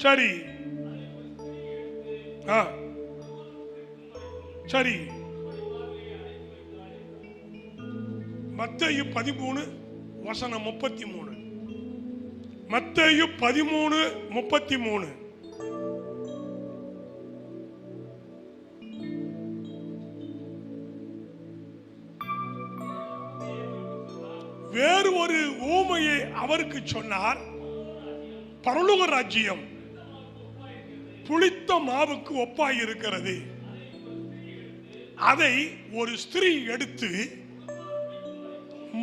சரி சரி. மத்தேயு 13:33. மத்தேயு 13:33. வேறு ஒரு ஊமையை அவருக்கு சொன்னார். பரலோக ராஜ்யம் புளித்த மாவுக்கு ஒப்பாய் இருக்கிறது. அதை ஒரு ஸ்திரீ எடுத்து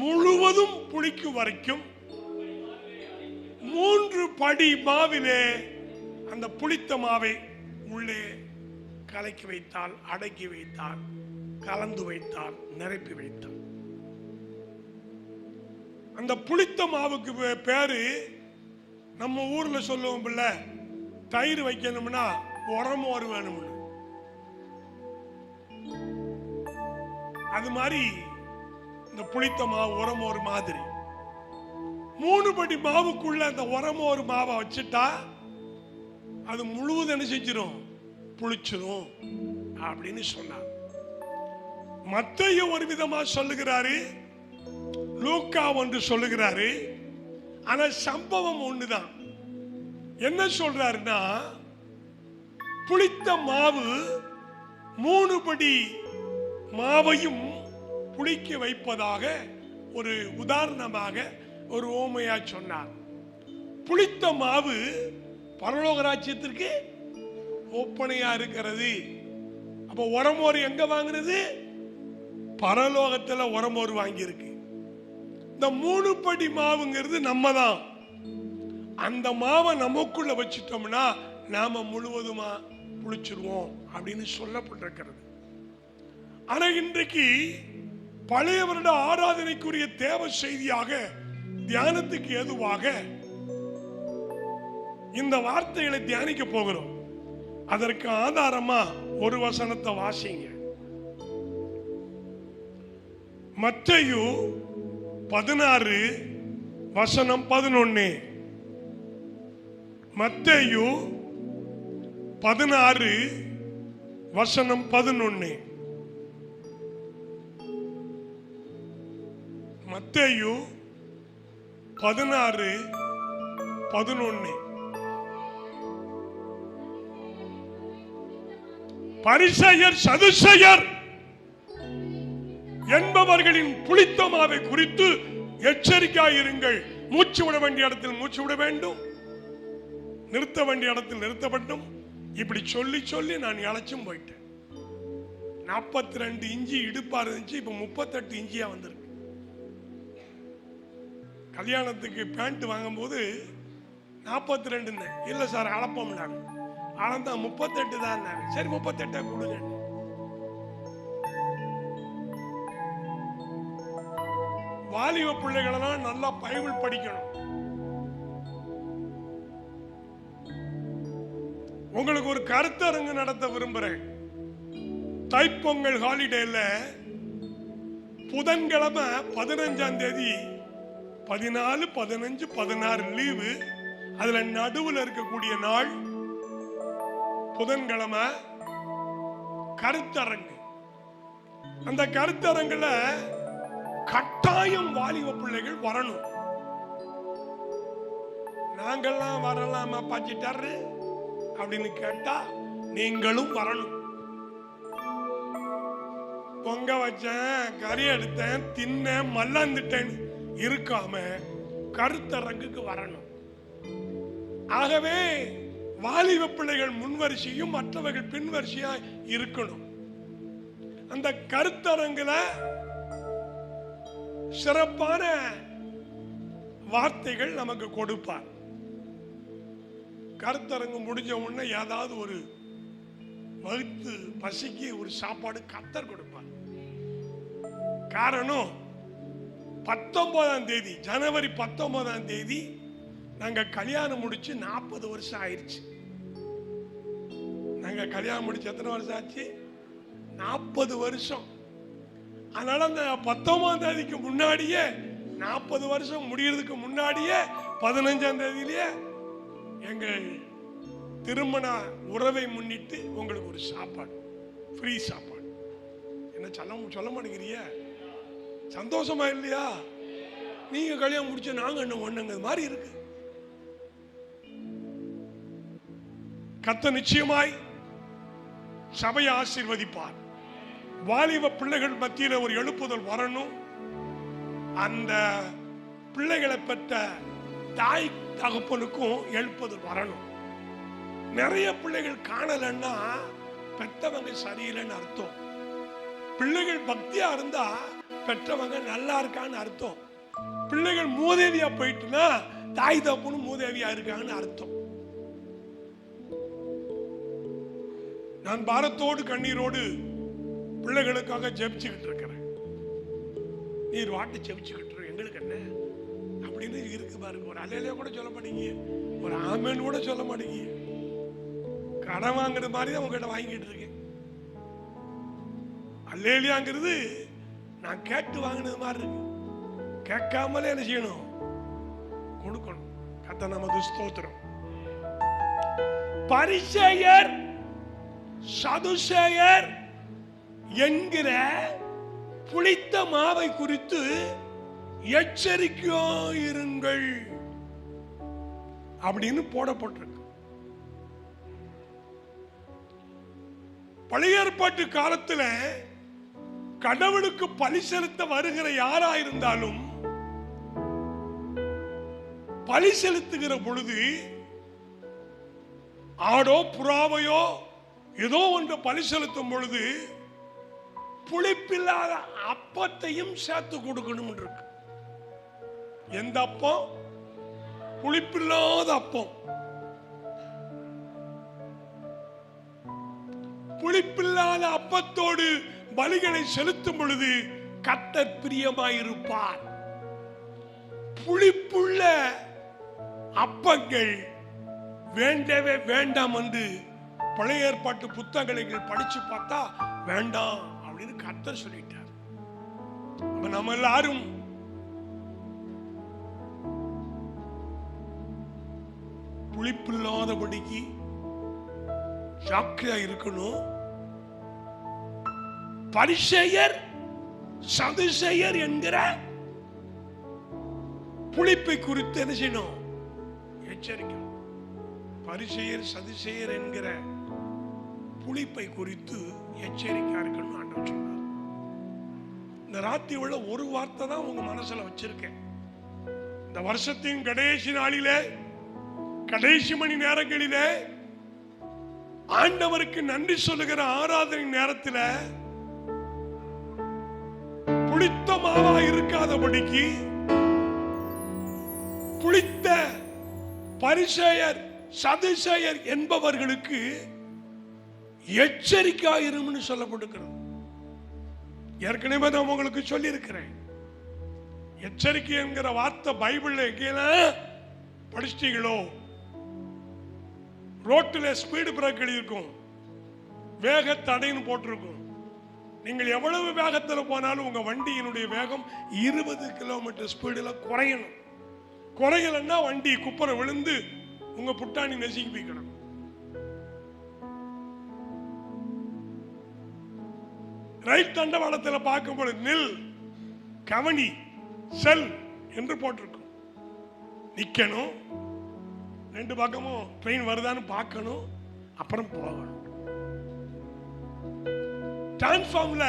முழுவதும் புளிக்கும் வரைக்கும் 3 படி மாவிலே அந்த புளித்த மாவை உள்ளே கலக்கி வைத்தால், அடக்கி வைத்தால், கலந்து வைத்தால், நிரப்பி வைத்தால். அந்த புளித்த மாவுக்கு பேரு நம்ம ஊர்ல சொல்லுவோம், பிள்ளை தயிர் வைக்கணும்னா உரமோறு வேணும்னு. அது மாதிரி இந்த புளித்த மாவு உரமோறு மாதிரி 3 படி மாவுக்குள்ள அந்த உரமோறு மாவை வச்சுட்டா அது முழுவதும் என்ன செஞ்சிடும்? புளிச்சிடும் அப்படின்னு சொன்னார். மத்தேயு ஒரு விதமா சொல்லுகிறாரு, லூக்கா ஒன்று சொல்லுகிறாரு. ஆனா சம்பவம் ஒண்ணுதான். என்ன சொல்றாருன்னா, புளித்த மாவு 3 படி மாவையும் புளிக்க வைப்பதாக ஒரு உதாரணமாக ஒரு ஓமையா சொன்னார். புளித்த மாவு பரலோக ராஜ்யத்திற்கு ஒப்பனையா இருக்கிறது. அப்ப உரமோர் எங்க வாங்குறது? பரலோகத்துல உரமோர் வாங்கி இருக்கு. இந்த 3 படி மாவுங்கிறது நம்ம தான். அந்த மாவை நமக்குள்ள வச்சுட்டோம்னா நாம முழுவதுமா புளிச்சிருவோம் அப்படின்னு சொல்லப்பட்டிருக்கிறது. ஆனா இன்றைக்கு பழைய வருட ஆராதனைக்குரிய தேவ செய்தியாக, தியானத்துக்கு ஏதுவாக இந்த வார்த்தைகளை தியானிக்க போகிறோம். அதற்கு ஆதாரமா ஒரு வசனத்தை வாசிங்க. மத்தேயு 16:11. மத்தேயு 16:11. மத்தேயு 16:11. பரிசேயர் சதுசேயர் என்பவர்களின் புளித்த மாவை குறித்து எச்சரிக்கையாயிருங்கள். மூச்சு விட வேண்டிய இடத்தில் மூச்சு விட வேண்டும், நிறுத்த வேண்டிய இடத்தில் நிறுத்த வேண்டும். இப்படி சொல்லி சொல்லி நான் இழைச்சும் போயிட்டேன். 42 இன்ச்சி இடுப்பா இருந்துச்சு, இப்ப 38 இன்ச்சியா வந்திருக்கு. கல்யாணத்துக்கு பேண்ட் வாங்கும் போது 42 இல்ல சார் அளப்போம், அளந்தா 38 தான். சரி 38 கொடுங்க. வாலிப பிள்ளைகளெல்லாம் நல்லா பைபிள் படிக்கணும். உங்களுக்கு ஒரு கருத்தரங்கு நடத்த விரும்புறேன். தைப்பொங்கல் ஹாலிடேல புதன்கிழமை 15ஆம் தேதி 14, 15, 16 லீவு. அதுல நடுவில் இருக்கக்கூடிய நாள் புதன்கிழமை கருத்தரங்கு. அந்த கருத்தரங்குல கட்டாயம் வாலிப பிள்ளைகள் வரணும். நாங்கெல்லாம் வரலாமா பாச்சிட்டாரு அப்படின்னு கேட்டா நீங்களும் வரணும். பொங்க வச்சேன், கறி எடுத்தேன், தின்னேன், மல்லாந்துட்டேன் இருக்காம கருத்தரங்குக்கு வரணும். ஆகவே வாலிப பிள்ளைகள் முன்வரிசையும் மற்றவர்கள் பின்வரிசையா இருக்கணும். அந்த கருத்தரங்குல சிறப்பான வார்த்தைகள் நமக்கு கொடுப்பார். கருத்தரங்கு முடிஞ்ச உடனே ஏதாவது ஒரு வகுத்து பசிக்கு ஒரு சாப்பாடு கத்தர் கொடுப்பார். காரணம் 19ஆம் தேதி, ஜனவரி 19ஆம் தேதி நாங்க கல்யாணம் முடிச்சு 40 வருஷம் ஆயிடுச்சு. நாங்க கல்யாணம் முடிச்சு எத்தனை வருஷம் ஆச்சு? 40 வருஷம். அதனால அந்த 19ஆம் தேதிக்கு முன்னாடியே, 40 வருஷம் முடியறதுக்கு முன்னாடியே 15ஆம் தேதியிலேயே எங்கள் திருமண உறவை முன்னிட்டு உங்களுக்கு ஒரு சாப்பாடு, ஃப்ரீ சாப்பாடு. என்ன சொல்ல மாட்டேங்கிறிய? சந்தோஷமா இல்லையா? நீங்க கல்யாணம் முடிச்ச நாங்க என்ன ஒண்ணுங்க மாதிரி இருக்கு. கர்த்தர் நிச்சயமாய் சபையை ஆசீர்வதிப்பார். வாலிப பிள்ளைகள் மத்தியில ஒரு எழுப்புதல் வரணும். அந்த பிள்ளைகளை பெற்ற தாய் தகப்பனுக்கும் எழுப்புதல் வரணும். நிறைய பிள்ளைகள் காணலன்னா பெற்றவங்க சரியில்லைன்னு அர்த்தம். பிள்ளைகள் பக்தியா இருந்தா பெற்றவங்க நல்லா இருக்கான்னு அர்த்தம். பிள்ளைகள் மூதேவியா போயிட்டுனா தாய் தகப்பனும் மூதேவியா இருக்காங்கன்னு அர்த்தம். நான் பாரத்தோடு கண்ணீரோடு பிள்ளைகளுக்காக ஜெபிச்சுக்கிட்டு இருக்கிறேன். நீர் வாட்டு ஜெபிச்சுக்கிட்டு எங்களுக்கு என்ன அப்படின்னு இருக்கு பாருங்க. ஒரு அலையில கூட சொல்ல மாட்டீங்க, ஒரு ஆமேன்னு கூட சொல்ல மாட்டீங்க. கடன் வாங்குறது மாதிரி தான் உங்ககிட்ட வாங்கிட்டு இருக்கேன். அல்லேலியாங்கிறது நான் கேட்டு வாங்கினது மாதிரி இருக்கு. கேட்காமலே என்ன செய்யணும்? கொடுக்கணும். கர்த்தர் நமது ஸ்தோத்திரம். பரிசேயர் சதுசேயர் என்கிற புளித்த மாவை குறித்து எச்சரிக்கையாயிருங்கள் அப்படின்னு போடப்பட்டிருக்கு. பழைய ஏற்பாட்டு காலத்தில் கடவுளுக்கு பலி செலுத்த வருகிற யாரா இருந்தாலும் பலி செலுத்துகிற பொழுது ஆடோ புறாவையோ ஏதோ ஒன்று பலி செலுத்தும் பொழுது புளிப்பில்லாத அப்பத்தையும் சேர்த்து கொடுக்கணும் இருக்கு. எந்த அப்பம்? புளிப்பில்லாத அப்பம். புளிப்பில்லாத அப்பத்தோடு பலிகளை செலுத்தும் பொழுது கர்த்தர் பிரியமாயிருப்பார். புளிப்புள்ள அப்பங்கள் வேண்டவே வேண்டாம் என்று பழைய ஏற்பாட்டு புத்தகங்களை படிச்சு பார்த்தா வேண்டாம் அப்படின்னு கர்த்தர் சொல்லிட்டார். நம்ம எல்லாரும் புளிப்பில்லாதபடிக்கு ஜாக்கிரதையா இருக்கணும். பரிசேயர் சதுசேயர் என்கிற புளிப்பை குறித்து என்ன செய்யணும்? எச்சரிக்கை. பரிசேயர் சதுசேயர் என்கிற புளிப்பை குறித்து எச்சரிக்கையா இருக்கணும் ஆண்டவர் சொன்னார். இந்த ராத்திரி உள்ள ஒரு வார்த்தை தான் உங்க மனசுல வச்சிருக்கேன். இந்த வருஷத்தின் கடைசி நாளிலே, கடைசி மணி நேரங்களிலே ஆண்டவருக்கு நன்றி சொல்லுகிற ஆராதனை நேரத்தில் புளித்த மாவா இருக்காதபடிக்கு புளித்த பரிசேயர் சதுசேயர் என்பவர்களுக்கு எச்சரிக்கையாயிரும்னு சொல்லப்படுகிறது. ஏற்கனவே நான் உங்களுக்கு சொல்லி இருக்கிறேன். எச்சரிக்கை என்கிற வார்த்தை பைபிள்ல எங்கெல்லாம் படிச்சிட்டீங்களோ, ரோட்டில் ஸ்பீடு பிரேக் எழுதியிருக்கும், வேக தடைன்னு போட்டிருக்கும். நீங்கள் எவ்வளவு வேகத்தில் போனாலும் உங்க வண்டியினுடைய வேகம் 20 கிலோமீட்டர் ஸ்பீடில் குறையணும். குறையலன்னா வண்டி குப்பரை விழுந்து உங்க புட்டாணி நெசுங்கி போய்க்கணும். ரைட் தண்டவாளத்தில் பார்க்கும்போது நில், கவனி, செல் என்று போட்டிருக்கும். நிக்கணும், ரெண்டு பக்கமும் ட்ரெயின் வருதான்னு பார்க்கணும், அப்புறம் போகணும். டிரான்ஸ்ஃபார்ம்ல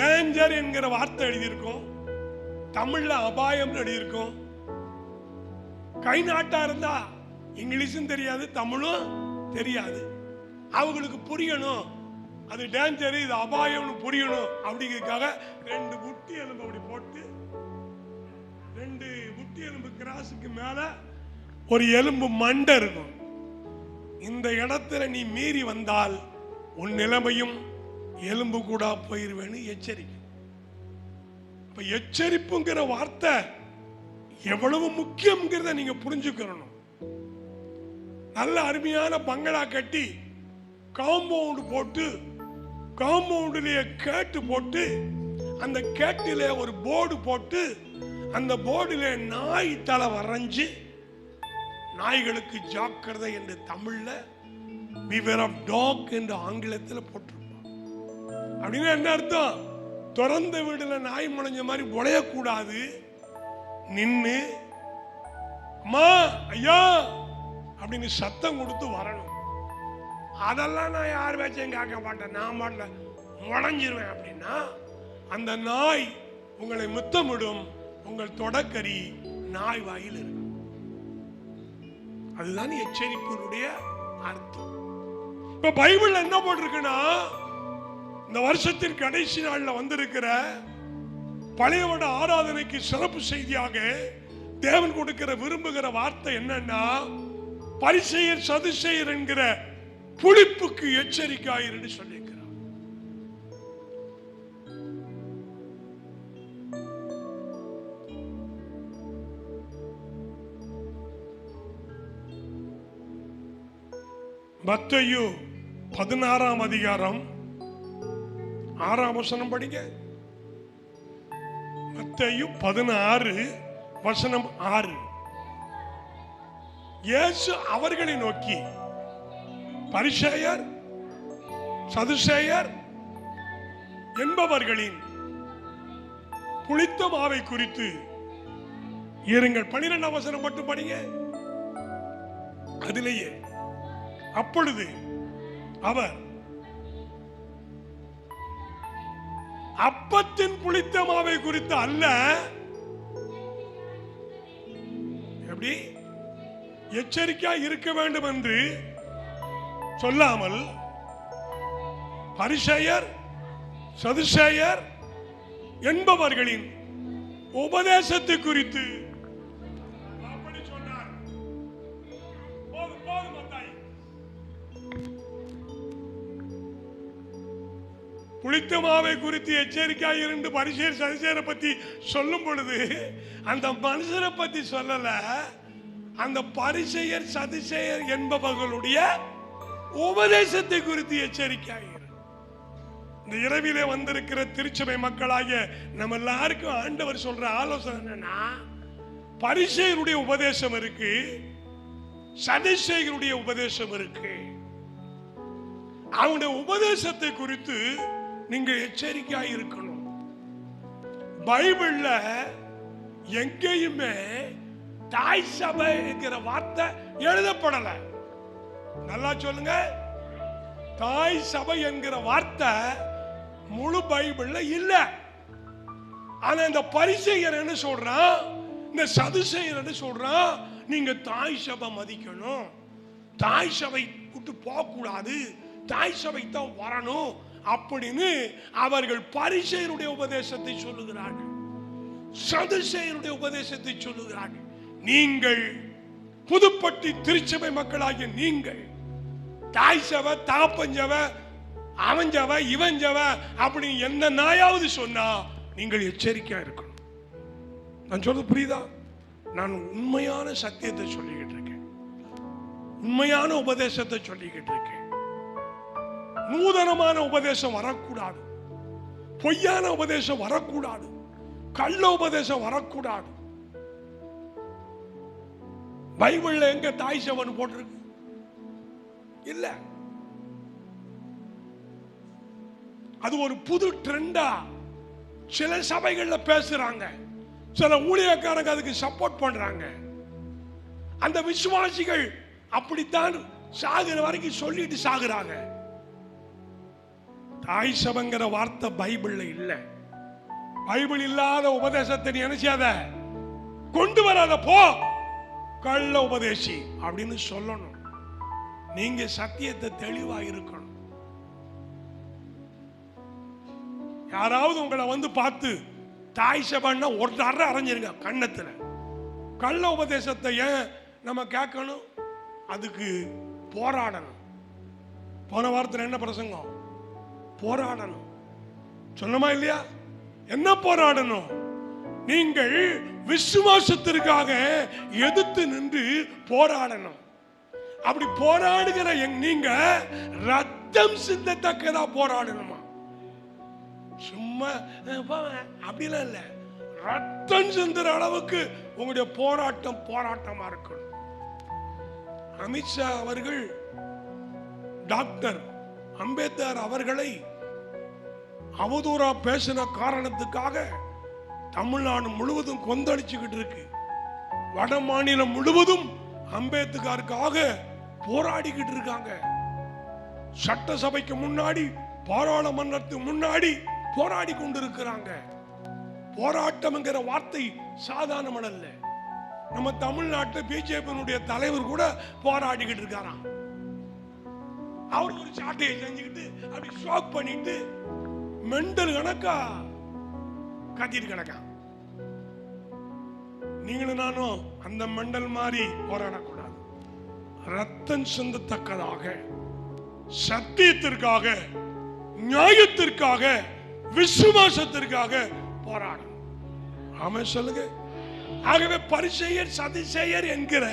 டேஞ்சர் என்கிற வார்த்தை எழுதியிருக்கும், தமிழ்ல அபாயம் எழுதியிருக்கும். கை நாட்டா இருந்தா இங்கிலீஷும் தெரியாது, தமிழும் தெரியாது. அவங்களுக்கு புரியணும், அது டேஞ்சர், இது அபாயம்னு புரியணும். அப்படிங்கிறதுக்காக 2 முட்டி எலும்பு அப்படி போட்டு, 2 முட்டி எலும்பு கிராஸுக்கு மேல ஒரு எலும்பு மண்டை இருக்கும். இந்த இடத்துல நீ மீறி வந்தால் உன் நிலைமையும் எலும்பு கூட போயிருவேன்னு எச்சரிக்கை. இப்ப எச்சரிப்புங்கிற வார்த்தை எவ்வளவு முக்கியம்ங்கிறத நீங்க புரிஞ்சுக்கணும். நல்ல அருமையான பங்களா கட்டி காம்பவுண்ட் போட்டு, காம்பவுண்ட்லயே கேட்டு போட்டு, அந்த கேட்டில ஒரு போர்டு போட்டு, அந்த போர்டுல நாய் தலை வரைஞ்சு நாய்களுக்கு ஜாக்கிரதை என்று தமிழ்ல beware of dog என்று ஆங்கிலத்தில் போட்டிருப்பான். அப்படின்னு என்ன அர்த்தம்? திறந்த வீடுல நாய் முளைஞ்ச மாதிரி உடையக்கூடாது, நின்று அம்மா ஐயா அப்படின்னு சத்தம் கொடுத்து வரணும். அதெல்லாம் நான் யார் பேச்சையும் கேட்க மாட்டேன், நான் மாட்டல முளைஞ்சிருவேன் அப்படின்னா அந்த நாய் உங்களை முத்தமிடும், உங்கள் தொடக்கறி நாய் வாயில் இருக்கும். அதுதான் எச்சரிப்பினுடைய அர்த்தம். இப்ப பைபிள் என்ன போட்டிருக்குன்னா, இந்த வருஷத்தின் கடைசி நாள்ல வந்திருக்கிற பழைய வருட ஆராதனைக்கு சிறப்பு செய்தியாக தேவன் கொடுக்கிற விரும்புகிற வார்த்தை என்னன்னா, பரிசேயர் சதுசேயர் என்கிற புளிப்புக்கு எச்சரிக்கையாயிரு என்று சொல்லியிருக்கிறார். மத்தேயு 16 அதிகாரம் 6 வசனம் படிங்க. மத்தேயு 16 வசனம் 6. இயேசு அவர்களை நோக்கி, பரிசேயர் சதுசேயர் என்பவர்களின் புளித்த மாவை குறித்து இருங்கள். 12 வசனம் மட்டும் படிங்க. அதிலேயே அப்பொழுது அவர் அப்பத்தின் புளித்த மாவை குறித்து அல்ல, எப்படி எச்சரிக்கையா இருக்க வேண்டும் என்று சொல்லாமல் பரிசேயர் சதுசேயர் என்பவர்களின் உபதேசத்தை குறித்து அப்படி சொன்னார். புளித்த மாவை குறித்து எச்சரிக்கையாக இருந்து பரிசேயர் சதுசேயரை பத்தி சொல்லும் பொழுது அந்த மனுஷரை பத்தி சொல்லல, அந்த பரிசேயர் சதுசேயர் என்பவர்களுடைய உபதேசத்தை குறித்து எச்சரிக்கையாக. இந்த இரவிலே வந்திருக்கிற திருச்சபை மக்களாகிய நம்ம எல்லாருக்கும் ஆண்டவர் சொல்ற ஆலோசனை என்னன்னா, பரிசேயருடைய உபதேசம் இருக்கு, சதுசேயருடைய உபதேசம் இருக்கு. அவனுடைய உபதேசத்தை குறித்து நீங்க எச்சரிக்கையாக இருக்கணும். பைபிள்ல எங்கேயுமே தாய் சபை என்கிற வார்த்தை எழுதப்படல. நல்லா சொல்லுங்க, தாய் சபை என்கிற வார்த்தை முழு பைபிள்ல இல்ல. ஆனா இந்த பரிசேயர் என்ன சொல்றான், இந்த சதுசேயர் என்ன சொல்றான், நீங்க தாய் சபை மதிக்கணும், தாய் சபை விட்டு போக கூடாது, தாய் சபை தான் வரணும் அப்படின்னு அவர்கள் பரிசேயருடைய உபதேசத்தை சொல்லுகிறார்கள், சதுசேயருடைய உபதேசத்தை சொல்லுகிறார்கள். நீங்கள் புதுப்பட்டி திருச்சபை மக்களாகிய நீங்கள் தாய் சபை தகப்பஞ்சவ அவஞ்சவ இவஞ்சவ அப்படி எந்த நாயாவது சொன்னா நீங்கள் எச்சரிக்கையா இருக்கணும். நான் சொல்றது புரியுதா? நான் உண்மையான சத்தியத்தை சொல்லிக்கிட்டு இருக்கேன், உண்மையான உபதேசத்தை சொல்லிக்கிட்டு இருக்கேன். நூதனமான உபதேசம் வரக்கூடாது, பொய்யான உபதேசம் வரக்கூடாது, கள்ள உபதேசம் வரக்கூடாது. பைபிள்ல எங்க தாய் சபைன்னு போட்டிருக்கு? இல்ல. அது ஒரு புது ட்ரெண்டா சில சபைகள்ல பேசுறாங்க, சில ஊழியக்காரங்க அதுக்கு சப்போர்ட் பண்றாங்க. அந்த விசுவாசிகள் அப்படித்தான் சாகுற வரைக்கும் சொல்லிட்டு சாகுறாங்க. தாய் சபைங்கிற வார்த்தை பைபிள்ல இல்ல. பைபிள் இல்லாத உபதேசத்தை நீ நினைச்சாத, கொண்டு வராத, போ கள்ள உபதேசி அப்படின்னு சொல்லணும். நீங்க சத்தியத்தை தெளிவா இருக்கணும். யாராவது உங்களை வந்து பார்த்து தாய் சபைன்னா ஒரு அறை அரைஞ்சிருங்க கண்ணத்துல. கள்ள உபதேசத்தை ஏன் நம்ம கேட்கணும்? அதுக்கு போராடணும். போன வாரத்தில் என்ன பிரசங்கம்? போராடணும் சொன்னமா இல்லையா? என்ன போராடணும்? நீங்கள் விசுவாசத்திற்காக எதிர்த்து நின்று போராடணும். அப்படி போராடுகிற நீங்க ரத்தம் சிந்தத்தக்கதா போராடணுமா? சும்மா அப்படிலாம் இல்ல, ரத்தம் சிந்துற அளவுக்கு உங்களுடைய போராட்டமா இருக்கணும். அமித்ஷா அவர்கள் டாக்டர் அம்பேத்கர் அவர்களை அவதூறா பேசின காரணத்துக்காக தமிழ்நாடு முழுவதும் கொந்தளிச்சுக்கிட்டு இருக்கு. வட மாநிலம் முழுவதும் அம்பேத்கருக்காக போராடிக்கிட்டு இருக்காங்க. சட்டசபைக்கு முன்னாடி, பாராளுமன்றத்துக்கு முன்னாடி போராடி கொண்டிருக்கிறாங்க. போராட்டம்ங்கிற வார்த்தை சாதாரணமல்ல. நம்ம தமிழ்நாட்டில் பிஜேபியினுடைய தலைவர் கூட போராடிக்கிட்டு இருக்காராம். அவர் ஒரு சாட்டையை செஞ்சுக்கிட்டு அப்படி ஷாக் பண்ணிட்டு மெண்டல் கணக்கா கத்திட்டு கிடக்கா. நீங்களும் நானும் அந்த மெண்டல் மாதிரி போராடக்கூடாது. ரத்தம் சிந்தத்தக்கதாக, சத்தியத்திற்காக, நியாயத்திற்காக, விசுவாசத்திற்காக போராடும். ஆமென் சொல்லுங்க. ஆகவே பரிசேயர் சதுசேயர் என்கிற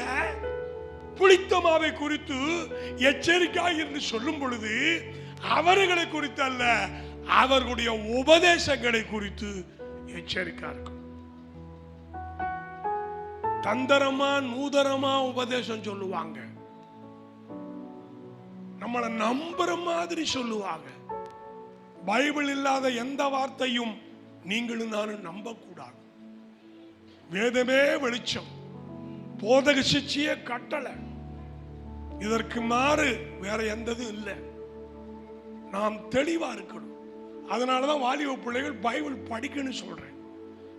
புளித்தமாவை குறித்து எச்சரிக்கையாக இருந்து சொல்லும் பொழுது அவர்களை குறித்து அல்ல, அவர்களுடைய உபதேசங்களை குறித்து எச்சரிக்கை இருக்கும். தந்திரமா நூதனமா உபதேசம் சொல்லுவாங்க, நம்மளை நம்புற மாதிரி சொல்லுவாங்க. பைபிள் இல்லாத எந்த வார்த்தையும் நீங்களும் நானும் நம்ப கூடாது. வேதமே வெளிச்சம், போதக சிச்சிய கட்டளை, இதற்கு மாறு வேற எந்ததும் இல்லை. நாம் தெளிவா இருக்கணும். அதனாலதான் வாலிப பிள்ளைகள் பைபிள் படிக்கணும்னு சொல்றேன்.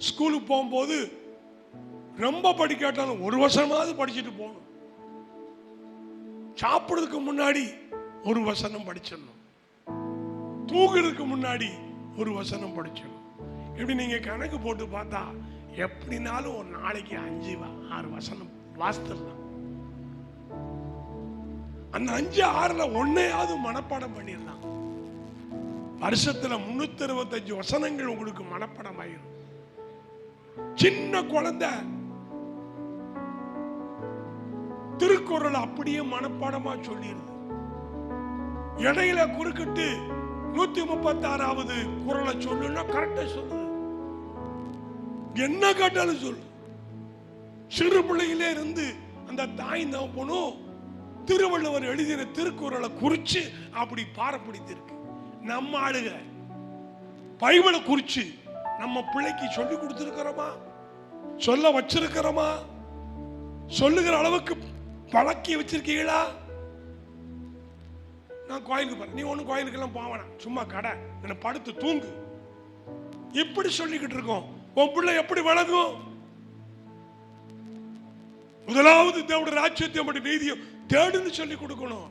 ஸ்கூலுக்கு போகும்போது ரொம்ப படிக்காட்டாலும் ஒரு வசனமாவது படிச்சுட்டு போகணும். சாப்பிடுறதுக்கு முன்னாடி ஒரு வசனம் படிச்சிடணும். தூங்குறதுக்கு முன்னாடி ஒரு வசனம் படிச்சிடணும். இப்படி நீங்க கணக்கு போட்டு பார்த்தா எப்படினாலும் ஒரு நாளைக்கு 5-6 வசனம் வாசித்துடலாம். அந்த 5-6ல ஒன்னையாவது மனப்பாடம் பண்ணிடலாம். வருஷத்துல 365 வசனங்கள் உங்களுக்கு மனப்பாடம் ஆயிரும். சின்ன குழந்தை திருக்குறள் அப்படியே மனப்பாடமா சொல்லிடுது. இடையில குறுக்கிட்டு 136வது குறளை சொல்லுன்னா கரெக்டா சொல்லுது. என்ன கேட்டாலும் சொல்லு. சிறு பிள்ளையிலே இருந்து அந்த தாய் தகப்பனும் திருவள்ளுவர் எழுதின திருக்குறளை குறிச்சு அப்படி பாரப்பிடித்திருக்கு. நம்ம ஆளுக பைபிளை குறிச்சு நம்ம பிள்ளைக்கு சொல்லி கொடுத்திருக்கிறோமா? சொல்ல வச்சிருக்கிறோமா? சொல்லுகிற அளவுக்கு பழக்கி வச்சிருக்கீங்களா? நான் கோயிலுக்கு போறேன், நீ ஒன்னும் கோயிலுக்கெல்லாம் போவனா, சும்மா கடை என்ன படுத்து தூங்கு, இப்படி சொல்லிக்கிட்டு இருக்கோம். உன் பிள்ளை எப்படி வளரும்? முதலாவது தேவனுடைய ராஜ்யத்தை அப்படி நீதியும் தேடுன்னு சொல்லி கொடுக்கணும்.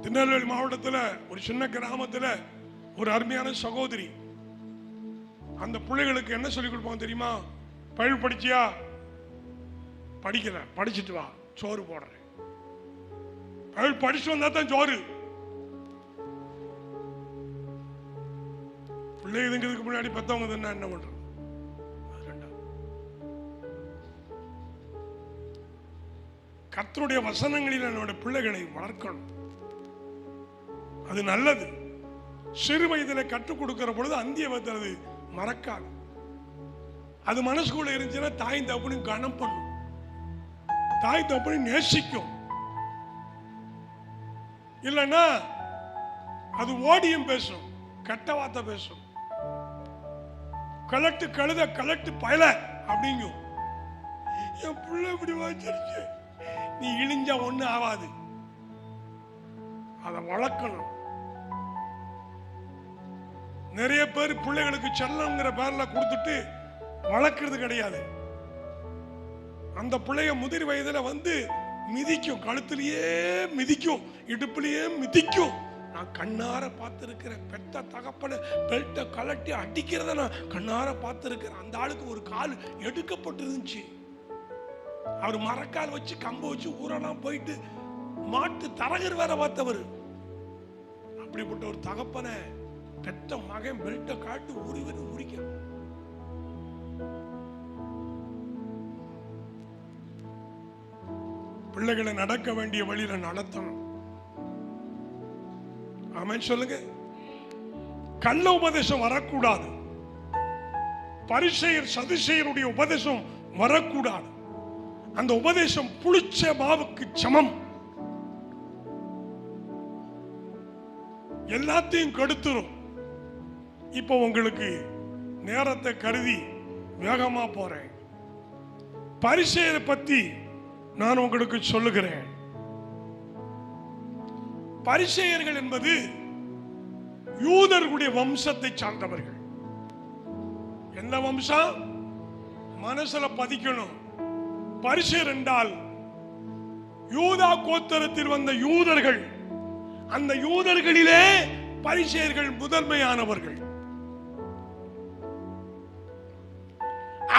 திருநெல்வேலி மாவட்டத்தில் ஒரு சின்ன கிராமத்தில் ஒரு அருமையான சகோதரி, அந்த பிள்ளைகளுக்கு என்ன சொல்லி கொடுப்பாங்க தெரியுமா? பைபிள் படிச்சியா? படிக்கல, படிச்சுட்டு வா, சோறு போடுறேன். பைபிள் படிச்சு வந்தா தான் சோறு. பிள்ளை இதுங்கிறதுக்கு முன்னாடி பெத்தவங்க என்ன பண்றது? கர்த்தருடைய வசனங்களில் என்னுடைய பிள்ளைகளை வளர்க்கணும். அது நல்லது. சிறு வயதில் கற்றுக் கொடுக்கிற பொழுது அந்திய வயது மறக்காது. அது மனசுக்குள்ள இருந்துச்சுன்னா தாய் தகப்பனையும் கனம் பண்ணும், தாய் தகப்பனையும் நேசிக்கும். இல்லைன்னா அது ஓடியும் பேசும், கெட்ட வார்த்தை பேசும். கலட்டு கழுத கலட்டு பயல அப்படிங்கும். என் பிள்ளை இப்படி வச்சிருச்சு, நீ இழிஞ்சா ஒண்ணு ஆகாது. அதை வளர்க்கணும். நிறைய பேர் பிள்ளைகளுக்கு செல்லம்ங்கிற பேர்ல கொடுத்துட்டு வளர்க்கறது கிடையாது. அந்த பிள்ளைய முதிர் வயதுல வந்து மிதிக்கும், கழுத்திலேயே மிதிக்கும், இடுப்புலயே மிதிக்கும். நான் கண்ணார பார்த்திருக்கிறேன். பெத்த தகப்பன பெல்ட்ட கலட்டி அடிக்கிறத நான் கண்ணார பார்த்திருக்கிறேன். அந்த ஆளுக்கு ஒரு கால் எடுக்கப்பட்டு இருந்துச்சு. அவர் மரக்கால் வச்சு கம்பு வச்சு ஊரெல்லாம் போயிட்டு மாட்டு தரகர் வேற பார்த்தவர். அப்படிப்பட்ட ஒரு தகப்பனை பெத்த மகன் பெல்ட்ட காட்டு உரிவன் உரிக்க. பிள்ளைகளை நடக்க வேண்டிய வழியில நடத்தணும். ஆமென் சொல்லுங்க. கள்ள உபதேசம் வரக்கூடாது. பரிசேயர் சதுசேயருடைய உபதேசம் வரக்கூடாது. அந்த உபதேசம் புளிச்ச மாவுக்கு சமம். எல்லாத்தையும் கெடுத்துரும். இப்போ உங்களுக்கு நேரத்தை கருதி வேகமா போறேன். பரிசேயரை பத்தி நான் உங்களுக்கு சொல்லுகிறேன். பரிசேயர்கள் என்பது யூதர்களுடைய வம்சத்தை சார்ந்தவர்கள். எந்த வம்சம்? மனசுல பதிக்கணும். பரிசேயர் என்றால் யூதா கோத்திரத்தில் வந்த யூதர்கள். அந்த யூதர்களிலே பரிசேயர்கள் முதன்மையானவர்கள்.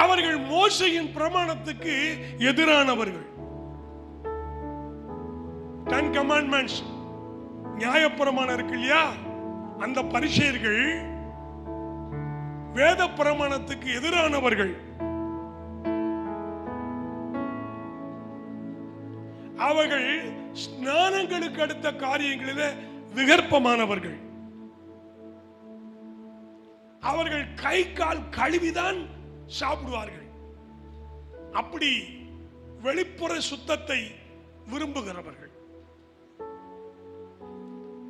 அவர்கள் மோசையின் பிரமாணத்துக்கு எதிரானவர்கள். 10 commandments நியாயப்பிரமாணம் இருக்கு இல்லையா, அந்த பரிசேயர்கள் வேத பிரமாணத்துக்கு எதிரானவர்கள். அவர்கள் ஸ்நானங்களுக்கு அடுத்த காரியங்களிலே விகற்பமானவர்கள். அவர்கள் கை கால் கழுவிதான் சாப்பிடுவார்கள். அப்படி வெளிப்புற சுத்தத்தை விரும்புகிறவர்கள்.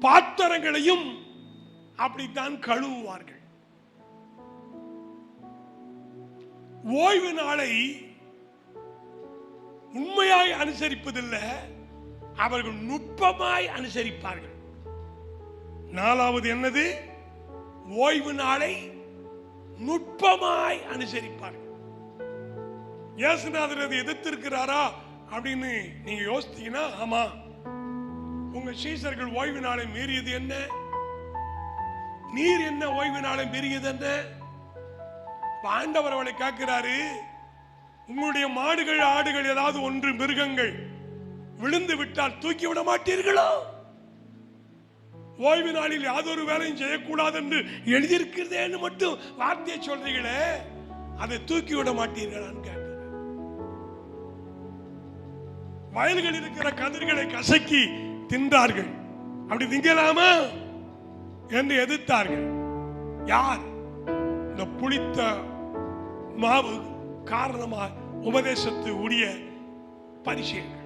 பாத்திரங்களையும் அப்படித்தான் கழுவுவார்கள். ஓய்வு நாளை உண்மையாய் அனுசரிப்பதில்லை, அவர்கள் நுட்பமாய் அனுசரிப்பார்கள். 4வது என்னது? ஓய்வு நாளை நுட்பமாய் அனுசரிப்பார்கள். இயேசுநாதர் அதை எதிர்த்திருக்கிறாரா அப்படின்னு நீங்க யோசித்தீங்கன்னா, ஆமா. உங்க சீசர்கள் ஓய்வு நாளை மீறியது என்ன? நீர் என்ன ஓய்வு நாளை மீறியது என்ன? ஆண்டவர் அவளை கேட்கிறாரு, உங்களுடைய மாடுகள் ஆடுகள் ஏதாவது ஒன்று மிருகங்கள் விழுந்து விட்டால் தூக்கி விட மாட்டீர்களோ? ஓய்வு நாளில் யாதொரு வேலையும் செய்யக்கூடாது என்று எழுதியிருக்கிறதேன்னு மட்டும் வார்த்தையை சொல்றீங்களே, அதை தூக்கி விட மாட்டீர்களான்னு கேட்கிறார். வயல்கள் இருக்கிற கதிர்களை கசக்கி தின்றார்கள், அப்படி திங்கலாமா என்று எதிர்த்தார்கள். யார்? இந்த புளித்த மாவு காரணமாக உபதேசத்து உரிய பரிசேயர்கள்.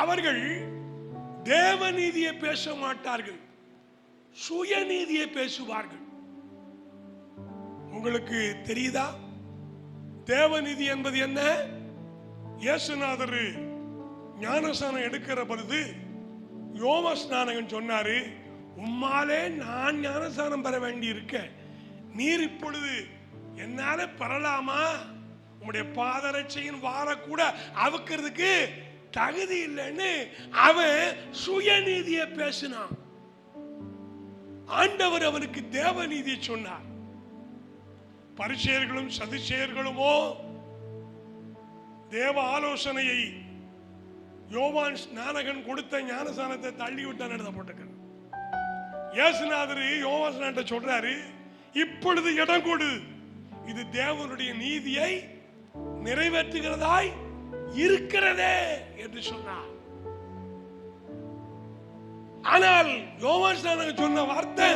அவர்கள் தேவநீதியை பேச மாட்டார்கள், சுயநீதியை பேசுவார்கள். உங்களுக்கு தெரியுதா தேவநீதி என்பது என்ன? இயேசுநாதர் ஞானஸ்நானம் எடுக்கிற பொழுது யோமஸ்நானகன் சொன்னாரு, உம்மாலே நான் ஞானஸ்நானம் பெற வேண்டி இருக்க, நீர் இப்பொழுது என்னால பெறலாமா? உங்களுடைய பாதரட்சையின் வார கூட அவுக்கிறதுக்கு தகுதி இல்லைன்னு அவன் சுயநீதியை பேசினான். ஆண்டவர் அவனுக்கு தேவநீதியை சொன்னார். பரிசேயர்களும் சதுசேயர்களுமோ தேவ ஆலோசனையை யோவான் ஸ்நானகன் கொடுத்த ஞானஸ்நானத்தை தள்ளிவிட்டான் எழுதப்பட்டிருக்கிறது. இயேசுநாதர் யோவான் ஸ்நானத்தை சொல்றாரு, இப்பொழுது இடம் கொடு, இது தேவனுடைய நீதியை நிறைவேற்றுகிறதாய் இருக்கிறதே என்று சொன்னார். ஆனால் யோவான் ஸ்நானகன் சொன்ன வார்த்தை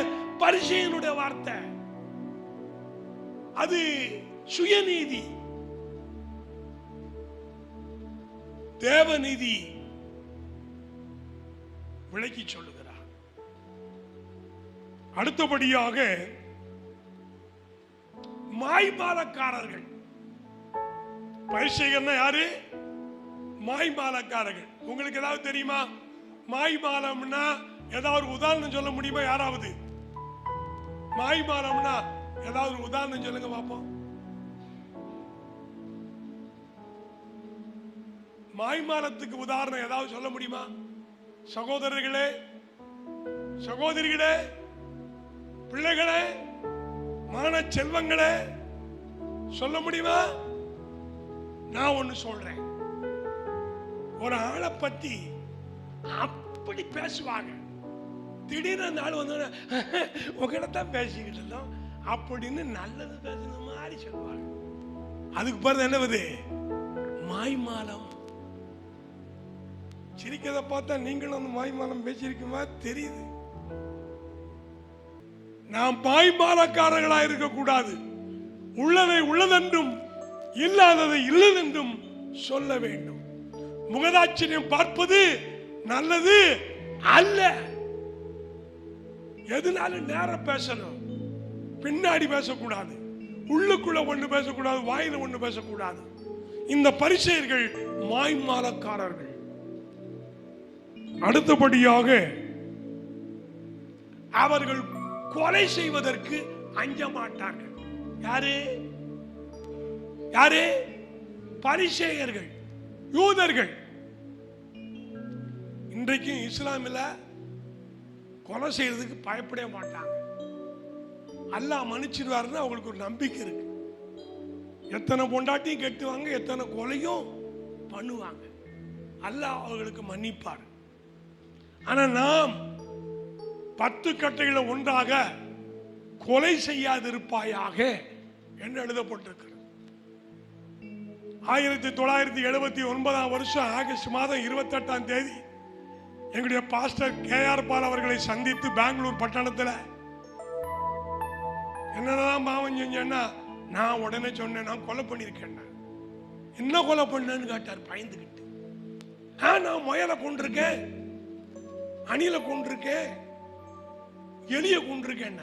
பரிசேயனுடைய வார்த்தை. அது சுயநீதி. தேவநீதி விளக்கி சொல்லுகிறார். அடுத்தபடியாக மாய்மாலக்காரர்கள். பரிசேயர்னா யாரு? மாய்மாலக்காரர்கள். உங்களுக்கு ஏதாவது தெரியுமா? மாய்மாலம்னா ஏதாவது உதாரணம் சொல்ல முடியுமா? யாராவது மாய்மாலம்னா ஏதாவது உதாரணம் சொல்லுங்க பாப்போம். மாய்மாலத்துக்கு உதாரணம் ஏதாவது சொல்ல முடியுமா? சகோதரர்களே, சகோதரிகளே, பிள்ளைகளே, மான செல்வங்களே, சொல்ல முடியுமா? நான் ஒண்ணு சொல்றேன். ஒரு ஆளை பத்தி அப்படி பேசுவாங்க, திடீர்னு அந்த ஆள் வந்து உங்கள்தான் பேசிக்கிட்டு இருந்தோம் அப்படின்னு நல்லது பேசுன மாதிரி சொல்லுவாங்க. அதுக்கு பிறகு என்னவது? மாய்மாலம். சிரிக்கிறத பார்த்தா நீங்களும் அந்த மாய்மாலம் பேசியிருக்குமா தெரியுது. நாம் பாய்மாலக்காரர்களாக இருக்கக்கூடாது. உள்ளதை உள்ளதென்றும் இல்லாததை இல்லதென்றும் சொல்ல வேண்டும். முகதாட்சியம் பார்ப்பது நல்லது அல்ல. எதுனாலும் நேரம் பேசணும், பின்னாடி பேசக்கூடாது, உள்ளுக்குள்ள ஒண்ணு பேசக்கூடாது, வாயில ஒண்ணு பேசக்கூடாது. இந்த பரிசேயர்கள் மாய்மாலக்காரர்கள். அடுத்தபடியாக அவர்கள் கொலை செய்வதற்கு அஞ்ச மாட்டார்கள். யாரு யாரு? பரிசேயர்கள், யூதர்கள். இன்றைக்கும் இஸ்லாமில் கொலை செய்யறதுக்கு பயப்படவே மாட்டாங்க. அல்லாஹ் மன்னிச்சிடுவாருன்னு அவங்களுக்கு ஒரு நம்பிக்கை இருக்கு. எத்தனை பொண்டாட்டியும் கெட்டுவாங்க, எத்தனை கொலையும் பண்ணுவாங்க, அல்லாஹ் அவர்களுக்கு மன்னிப்பார். ஆனா நாம் 10 கட்டைகளை ஒன்றாக கொலை செய்யாதிருப்பாயாக என்று எழுதப்பட்டிருக்கிறது. 1979 வருஷம் ஆகஸ்ட் மாதம் 28ஆம் தேதி எங்களுடைய பாஸ்டர் கேஆர் பால் அவர்களை சந்தித்து பெங்களூர் பட்டணத்தில் என்னதான் பாவம் செஞ்சேன்னா, நான் உடனே சொன்னேன், நான் கொலை பண்ணிருக்கேன். என்ன கொலை பண்ணேன்னு கேட்டார் பயந்துகிட்டு. நான் முயலை கொண்டிருக்கேன், அணில கொண்டிருக்கேன், எலிய கொண்டிருக்கேன்.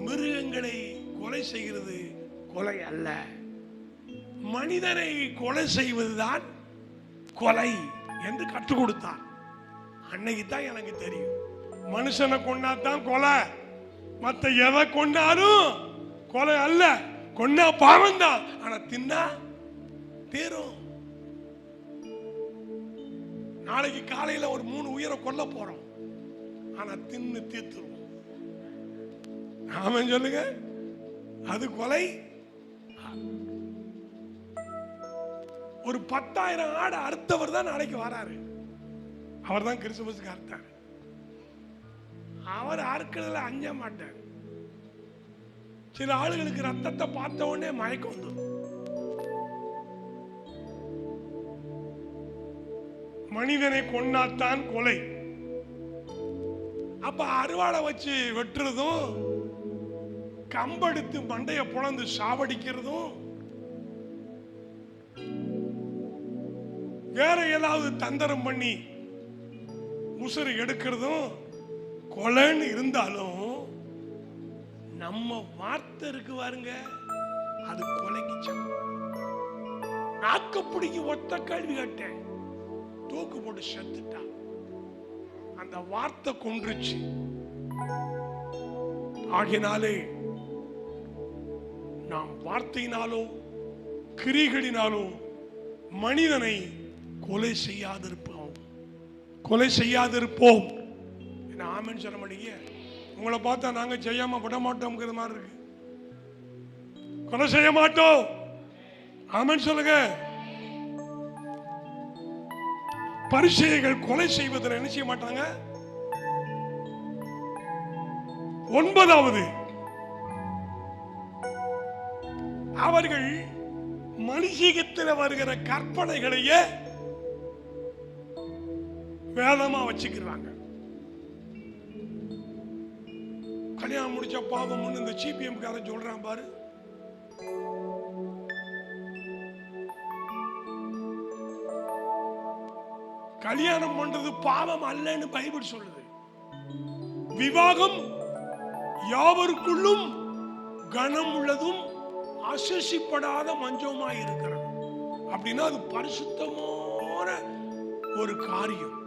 மிருகங்களை கொலை செய்கிறது கொலை அல்ல, மனிதனை கொலை செய்வதுதான் கொலை என்று கற்றுக் கொடுத்தார். அன்னைக்கு தான் எனக்கு தெரியும், மனுஷனை கொண்டாதான் கொலை, மற்ற எதை கொண்டாலும் கொலை அல்ல. கொண்டா பாவம் தான், ஆனா தின்னா தீரும். நாளைக்கு காலையில ஒரு 3 உயிரை கொல்ல போறோம், ஆனா தின்னு தீர்த்துருவோம். ஆமென் சொல்லுங்க. அது கொலை. ஒரு 10,000 ஆடு அறுத்தவர் தான் நாளைக்கு வராரு. அவர் தான் கிறிஸ்துமஸுக்கு அறுத்தார். அவர் அறுக்கிறதுல அஞ்ச மாட்டார். சில ஆளுகளுக்கு ரத்தத்தை பார்த்த உடனே மயக்கம் வந்துடும். மனிதனை கொண்டாத்தான் கொலை. அப்ப அருவாளை வச்சு வெட்டுறதும், கம்பெடுத்து மண்டைய புலந்து சாவடிக்கிறதும், வேற ஏதாவது தந்திரம் பண்ணி உசுறு எடுக்கிறதும் கொலைன்னு இருந்தாலும், நம்ம வார்த்தை இருக்கு பாருங்க, அது கொலைக்கு சமம். நாக்கப்பிடிக்கு ஒத்த கேள்வி கேட்டேன், தூக்கு போட்டு செத்துட்டா. அந்த வார்த்தை கொன்றுச்சு. ஆகினாலே நாம் வார்த்தையினாலோ கிரிகளினாலோ மனிதனை கொலை செய்யாதிருப்போம், கொலை செய்யாதிருப்போம். என்ன ஆமென் சொல்ல மாட்டீங்க? உங்களை பார்த்தா நாங்க செய்யாம விட மாட்டோம்ங்கிற மாதிரி இருக்கு. கொலை செய்ய மாட்டோம். ஆமென் சொல்லுங்க. பரிசேயர்கள் கொலை செய்வதில் என்ன செய்ய மாட்டாங்க. 9வது, அவர்கள் மனுஷீகத்தில் வருகிற கற்பனைகளையே வேதமா வச்சுக்கிறாங்க. கல்யாணம் முடிச்ச பாவம் இந்த சிபிஎம் கார சொல்றான் பாரு. கல்யாணம் பண்றது பாவம் அல்லன்னு பைபிள் சொல்லுது. விவாகம் யாவருக்குள்ளும் கனம் உள்ளதும் அசசிப்படாத மஞ்சமாய் இருக்கிறது. அப்படின்னா அது பரிசுத்தமான ஒரு காரியம்.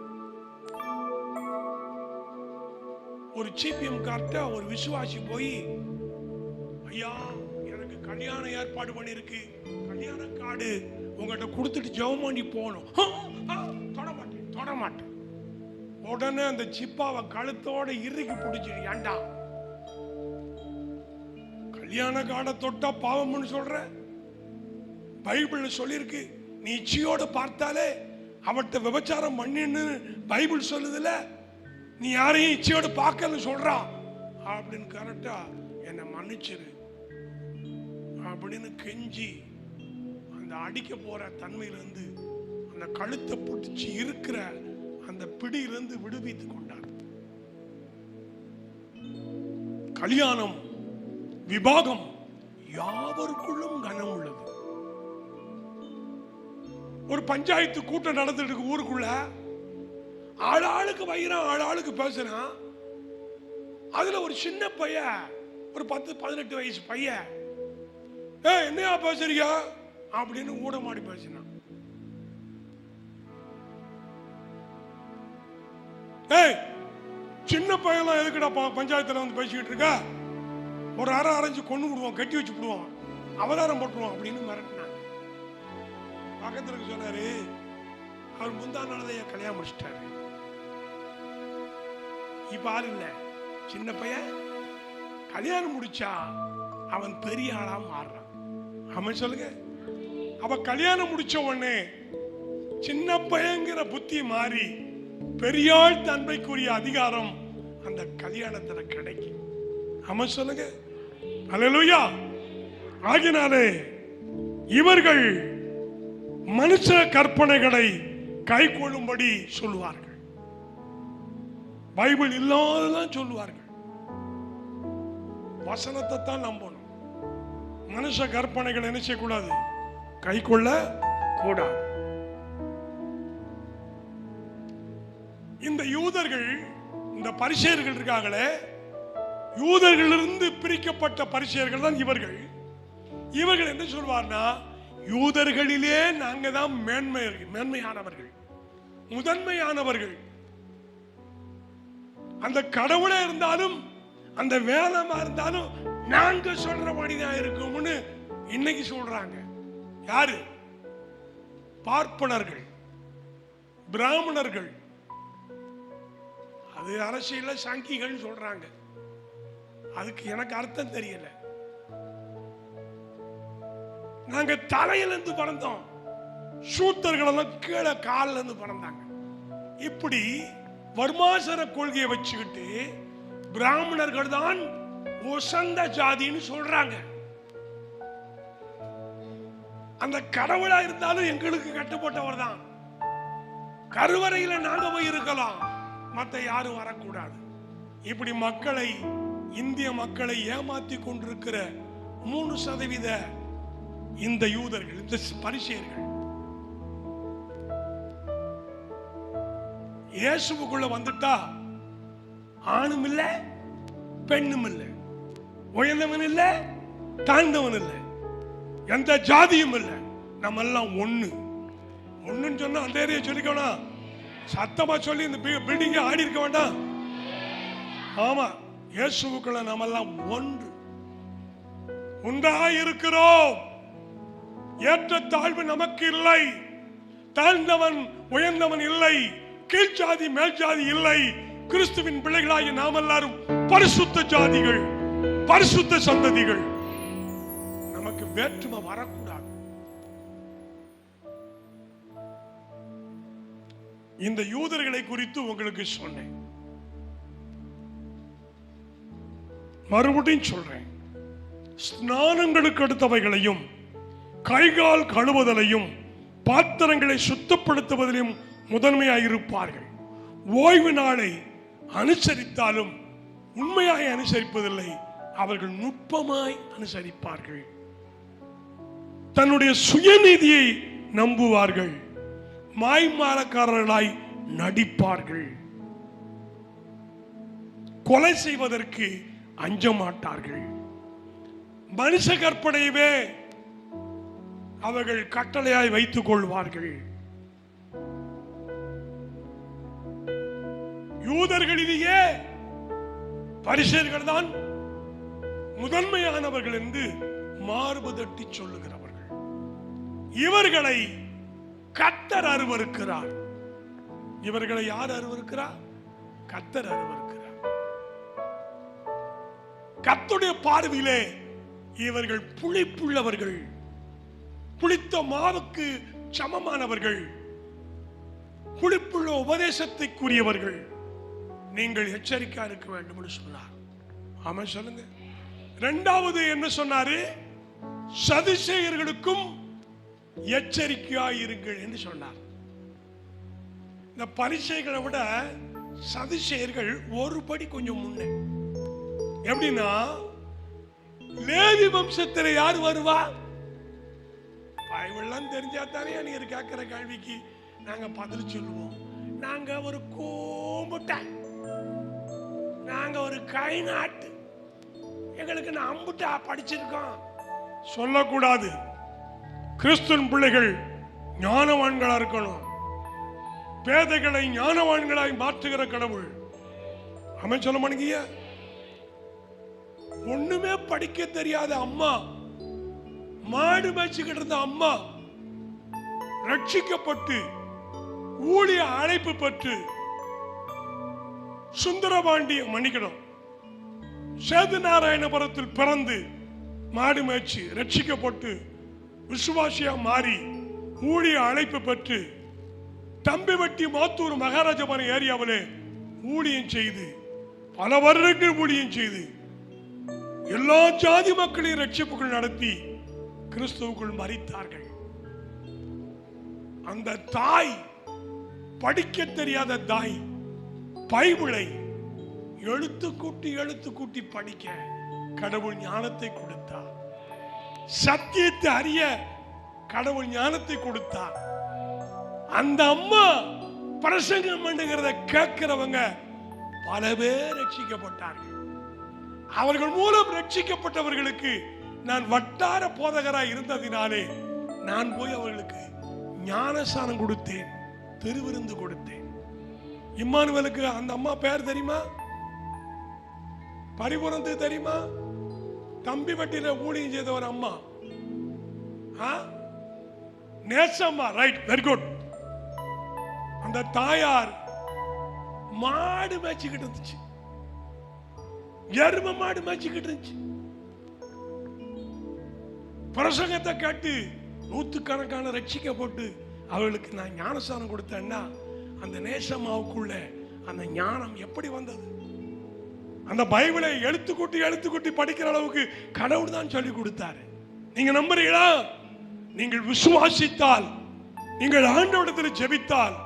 ஒரு சிபிஎம் கார்ட்ட ஒரு விசுவாசி போய், ஐயா எனக்கு கல்யாண ஏற்பாடு பண்ணிருக்கு, கல்யாண கார்டு உங்ககிட்ட கொடுத்துட்டு ஜெபம் பண்ணி போகணும். தொட மாட்டேன். உடனே அந்த சிப்பாவை கழுத்தோட இறுக்கி பிடிச்சிரு. ஏண்டா கல்யாண கார்டை தொட்டா பாவம்னு சொல்ற? பைபிள்ல சொல்லிருக்கு, நீ இச்சையோடு பார்த்தாலே அவட்ட விபச்சாரம் பண்ணின்னு பைபிள் சொல்லுதுல. நீ யாரையும் இச்சையோடு பார்க்கல சொல்றா அப்படின்னு. கரெக்டா என்னை மன்னிச்சிரு அப்படின்னு கெஞ்சி அந்த அடிக்க போற தன்மையிலிருந்து அந்த கழுத்தை பிடிச்சி இருக்கிற அந்த பிடியிலிருந்து விடுவித்து கொண்டார். கல்யாணம், விவாகம் யாவருக்குள்ளும் கனம் உள்ளது. ஒரு பஞ்சாயத்து கூட்டம் நடந்துட்டு இருக்கு ஊருக்குள்ள. ஆளாளுக்கு வைரம், ஆளாளுக்கு பேசுறான். அதுல ஒரு சின்ன பையன், ஒரு 10-18 வயசு பையன், என்னையா பேசுறீங்க அப்படின்னு ஊடமாடி பேசினான். சின்ன பையன் எதுக்குடா பஞ்சாயத்துல வந்து பேசிக்கிட்டு இருக்க? ஒரு அரைஞ்சு கொண்டு விடுவோம், கட்டி வச்சு விடுவோம், அவதாரம் போட்டுருவோம் அப்படின்னு மிரட்டினாங்க. பக்கத்துல சொன்னாரு, அவர் முந்தா நாளதைய கல்யாணம் முடிச்சிட்டாரு. இப்ப ஆள் இல்ல, சின்ன பையன் கல்யாணம் முடிச்சா அவன் பெரிய ஆளா மாறுறான். அவன் சொல்லுங்க, அவ கல்யாணம் முடிச்ச உடனே சின்ன பையங்கிற புத்தி மாறி பெரியாள் தன்மைக்குரிய அதிகாரம் அந்த கல்யாணத்துல கிடைக்கும். அவன் சொல்லுங்க, அல்லேலூயா. ஆகினாலே இவர்கள் மனுஷ கற்பனைகளை கை கொள்ளும்படி சொல்லுவார்கள். பைபிள் இல்லாததான் சொல்லுவார்கள். வசனத்தை தான் நம்பணும். மனுஷ கற்பனைகள் என்ன செய்யக்கூடாது? கை கொள்ள கூடாது. இந்த யூதர்கள், இந்த பரிசேயர்கள் இருக்காங்களே, யூதர்களிலிருந்து பிரிக்கப்பட்ட பரிசேயர்கள் தான் இவர்கள். இவர்கள் என்ன சொல்வார்னா, யூதர்களிலே நாங்க தான் மேன்மையானவர்கள், முதன்மையானவர்கள். அந்த கடவுளே இருந்தாலும், அந்த வேதமா இருந்தாலும் நாங்க சொல்றபடிதான் இருக்கும்னு இன்னைக்கு சொல்றாங்க. யாரு? பார்ப்பனர்கள், பிராமணர்கள். அது அரசியல சங்கிகள் சொல்றாங்க. அதுக்கு எனக்கு அர்த்தம் தெரியல. நாங்க தலையிலிருந்து பிறந்தோம், சூத்தர்கள் எல்லாம் கீழே காலில் இருந்து பிறந்தாங்க. இப்படி வர்மாசர கொள்கையை வச்சுக்கிட்டு பிராமணர்கள் தான் உசந்த ஜாதின்னு சொல்றாங்க. அந்த கடவுளா இருந்தாலும் எங்களுக்கு கட்டுப்பட்டவர் தான். கருவறையில நாங்க போய் இருக்கலாம், மற்ற யாரும் வரக்கூடாது. இப்படி மக்களை, இந்திய மக்களை ஏமாத்தி கொண்டிருக்கிற 3% இந்த யூதர்கள், இந்த பரிசேயர்கள். இயேசுவுக்குள்ள வந்துட்டா ஆணும் இல்ல, பெண்ணும் இல்ல, உயர்ந்தவன் இல்ல, தாழ்ந்தவன் இல்ல, எந்த ஜாதியும் இல்ல, நம்ம எல்லாம் ஒண்ணு. ஒண்ணுன்னு சொன்னா அந்த ஏரியா சொல்லிக்கணும், சத்தமா சொல்லி இந்த பில்டிங்க ஆடி இருக்க வேண்டாம். ஆமா, இயேசுவுக்குள்ள நம்ம எல்லாம் ஒன்று, ஒன்றாய் இருக்கிறோம். ஏற்ற தாழ்வு நமக்கு இல்லை, தாழ்ந்தவன் உயர்ந்தவன் இல்லை, கீழ்ஜாதி மேல் ஜாதி இல்லை. கிறிஸ்துவின் பிள்ளைகளாகிய நாம் எல்லாரும் பரிசுத்த ஜாதிகள், பரிசுத்த சந்ததிகள். நமக்கு வேற்றுமை வரக்கூடாது. இந்த யூதர்களை குறித்து உங்களுக்கு சொன்னேன், மறுபடியும் சொல்றேன். ஸ்நானங்களுக்கு அடுத்தவைகளையும், கைகால் கழுவுதலையும், பாத்திரங்களை சுத்தப்படுத்துவதிலும் முதன்மையாயிருப்பார்கள். ஓய்வு நாளை அனுசரித்தாலும் உண்மையாய் அனுசரிப்பதில்லை, அவர்கள் நுட்பமாய் அனுசரிப்பார்கள். தன்னுடைய சுயநீதியை நம்புவார்கள், மாய்மாலக்காரர்களாய் நடிப்பார்கள். கொலை செய்வதற்கு அஞ்ச மாட்டார்கள். மனுஷ கற்பனையவே அவர்கள் கட்டளையாய் வைத்துக் கொள்வார்கள். யூதர்களிலேயே பரிசேயர்கள் தான் முதன்மையானவர்கள் என்று மார்பு தட்டி சொல்லுகிறவர்கள். இவர்களை கர்த்தர் அருவருக்கிறார். இவர்களை யார் அருவருக்கிறார்? கர்த்தர் அருவருக்கிறார். கர்த்தருடைய பார்வையிலே இவர்கள் புளிப்புள்ளவர்கள், புளித்த மாவுக்கு சமமானவர்கள், புளிப்புள்ள உபதேசத்தைக்குரியவர்கள். நீங்கள் எச்சரிக்கையா இருக்க வேண்டும் என்று சொன்னார். ஆமா சொல்லுங்க. இரண்டாவது என்ன சொன்னாரு? சதுசேயர்களுக்கும் எச்சரிக்கையாயிருங்கள் என்று சொன்னார். இந்த பரிசேயர்களை விட சதுசேயர்கள் ஒரு படி கொஞ்சம் முன்னே. எப்படின்னா, லேவி வம்சத்தில் யார் வருவா? பைபிள்லாம் தெரிஞ்சா தானே நீங்க கேட்கிற கேள்விக்கு நாங்க பதில் சொல்லுவோம். நாங்க ஒரு கூம்புட்ட, நாங்க ஒரு கை நாட்டு, எங்களுக்கு அம்புட்டா படிச்சிருக்கோம் சொல்லக்கூடாது. கிறிஸ்துவின் பிள்ளைகள் ஞானவான்களா இருக்கணும். பேதைகளை ஞானவான்களாய் மாற்றுகிற கடவுள். அவன் சொல்ல மாட்டேங்க. ஒண்ணுமே படிக்க தெரியாத அம்மா, மாடு மேய்ச்சிக்கிட்டு இருந்த அம்மா ரட்சிக்கப்பட்டு ஊழிய அழைப்பு பெற்று சுந்தரபாண்டிய மன்னிக்கணும் சேது நாராயணபுரத்தில் பிறந்து மாடு மேய்ச்சி ரட்சிக்கப்பட்டு விசுவாசியா மாறி ஊழிய அழைப்பு பெற்று தம்பிவட்டி மாத்தூர் மகாராஜபாளையம் ஏரியாவிலே ஊழியம் செய்து பல வருடங்கள் ஊழியம் செய்து எல்லா ஜாதி மக்களையும் ரட்சிப்புகள் நடத்தி கிறிஸ்துவுக்குள் மரித்தார்கள். அந்த தாய், படிக்க தெரியாத தாய், பைபிளை எழுத்து கூட்டி படிக்க கடவுள் ஞானத்தை கொடுத்தார். சத்தியத்தை அறிய கடவுள் ஞானத்தை கொடுத்தார். அந்த அம்மா பிரசங்கம் பண்ணுகிறத கேட்கிறவங்க பல பேர் ரட்சிக்கப்பட்டார்கள். அவர்கள் மூலம் ரட்சிக்கப்பட்டவர்களுக்கு நான் வட்டார போதகராய் இருந்ததினாலே நான் போய் அவர்களுக்கு ஞானஸ்நானம் கொடுத்தேன், திருவிருந்து கொடுத்தேன். இம்மானுவேலுக்கு அந்த அம்மா பேர் தெரியுமா? பரிபுரந்து தெரியுமா? தம்பி வட்டியில ஊழியம் செய்த ஒரு அம்மா, நேசம்மா. Right, very good. அந்த தாயார் மாடு மேய்ச்சிக்கிட்டு இருந்துச்சு, எரும மாடு மேய்ச்சிக்கிட்டு இருந்துச்சு. பிரசங்கத்தை கேட்டு நூற்றுக்கணக்கான ரட்சிக்கப்பட்டு அவர்களுக்கு நான் ஞானஸ்நானம் கொடுத்தேன்னா அந்த நேசம்மாவுக்குள்ள அந்த ஞானம் எப்படி வந்தது? அந்த பைபிளை எழுத்து கூட்டி படிக்கிற அளவுக்கு கடவுள் தான் சொல்லி கொடுத்தாரு. நீங்க நம்புறீங்களா? நீங்கள் விசுவாசித்தால், நீங்கள் ஆண்டவரிடத்தில் ஜெபித்தால்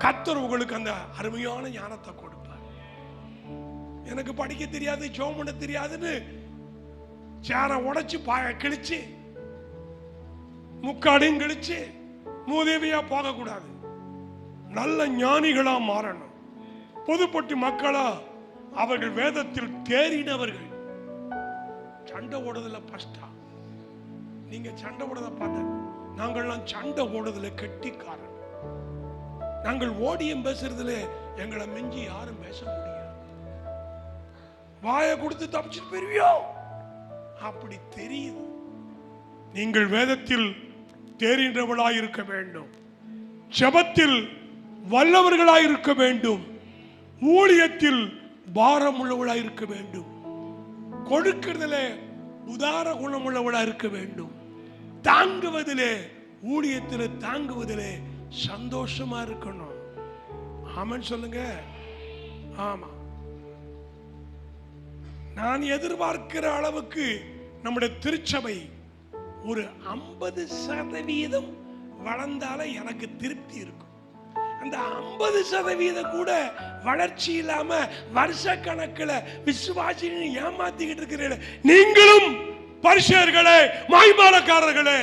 கர்த்தர் உங்களுக்கு அந்த அருமையான ஞானத்தை கொடுப்பார். எனக்கு படிக்க தெரியாது, ஜெபம் பண்ண தெரியாதுன்னு சேரை உடைச்சு பாய கிழிச்சு முக்காடையும் கிழிச்சு மூதேவியா போக கூடாது. நல்ல ஞானிகளா மாறணும். பொதுப்பட்டி மக்களா அவர்கள் வேதத்தில் தேறினவர்கள். சண்டை ஓடுதல பஸ்டா நீங்க சண்டை ஓடுறத பார்த்த, நாங்கள்லாம் சண்டை ஓடுதல கெட்டிக்காரன். நாங்கள் ஓடியம் பேசுறதுல எங்களை மிஞ்சி யாரும் பேச முடியாது. வாயை கொடுத்து தப்பிச்சுட்டு போயிருவியோ அப்படி தெரியுது. நீங்கள் வேதத்தில் தேறின்றவர்களாய் இருக்க வேண்டும், ஜெபத்தில் வல்லவர்களாய் இருக்க வேண்டும், ஊழியத்தில் பாரம் உள்ளவர்களாய் இருக்க வேண்டும், கொடுக்கிறதிலே உதார குணமுள்ளவர்களாய் இருக்க வேண்டும், தாங்குவதிலே ஊழியத்திலே தாங்குவதிலே சந்தோஷமா இருக்கணும். ஆமென் சொல்லுங்க. ஆமா, நான் எதிர்பார்க்கிற அளவுக்கு நம்முடைய திருச்சபை ஒரு 50% வளர்ந்தால எனக்கு திருப்தி இருக்கும். அந்த 50% கூட வளர்ச்சி இல்லாம வருஷ கணக்கில் விசுவாசின்னு ஏமாத்திக்கிட்டு இருக்கிறீர்கள். நீங்களும் பரிசேயர்களே, மாய்மாலக்காரர்களே,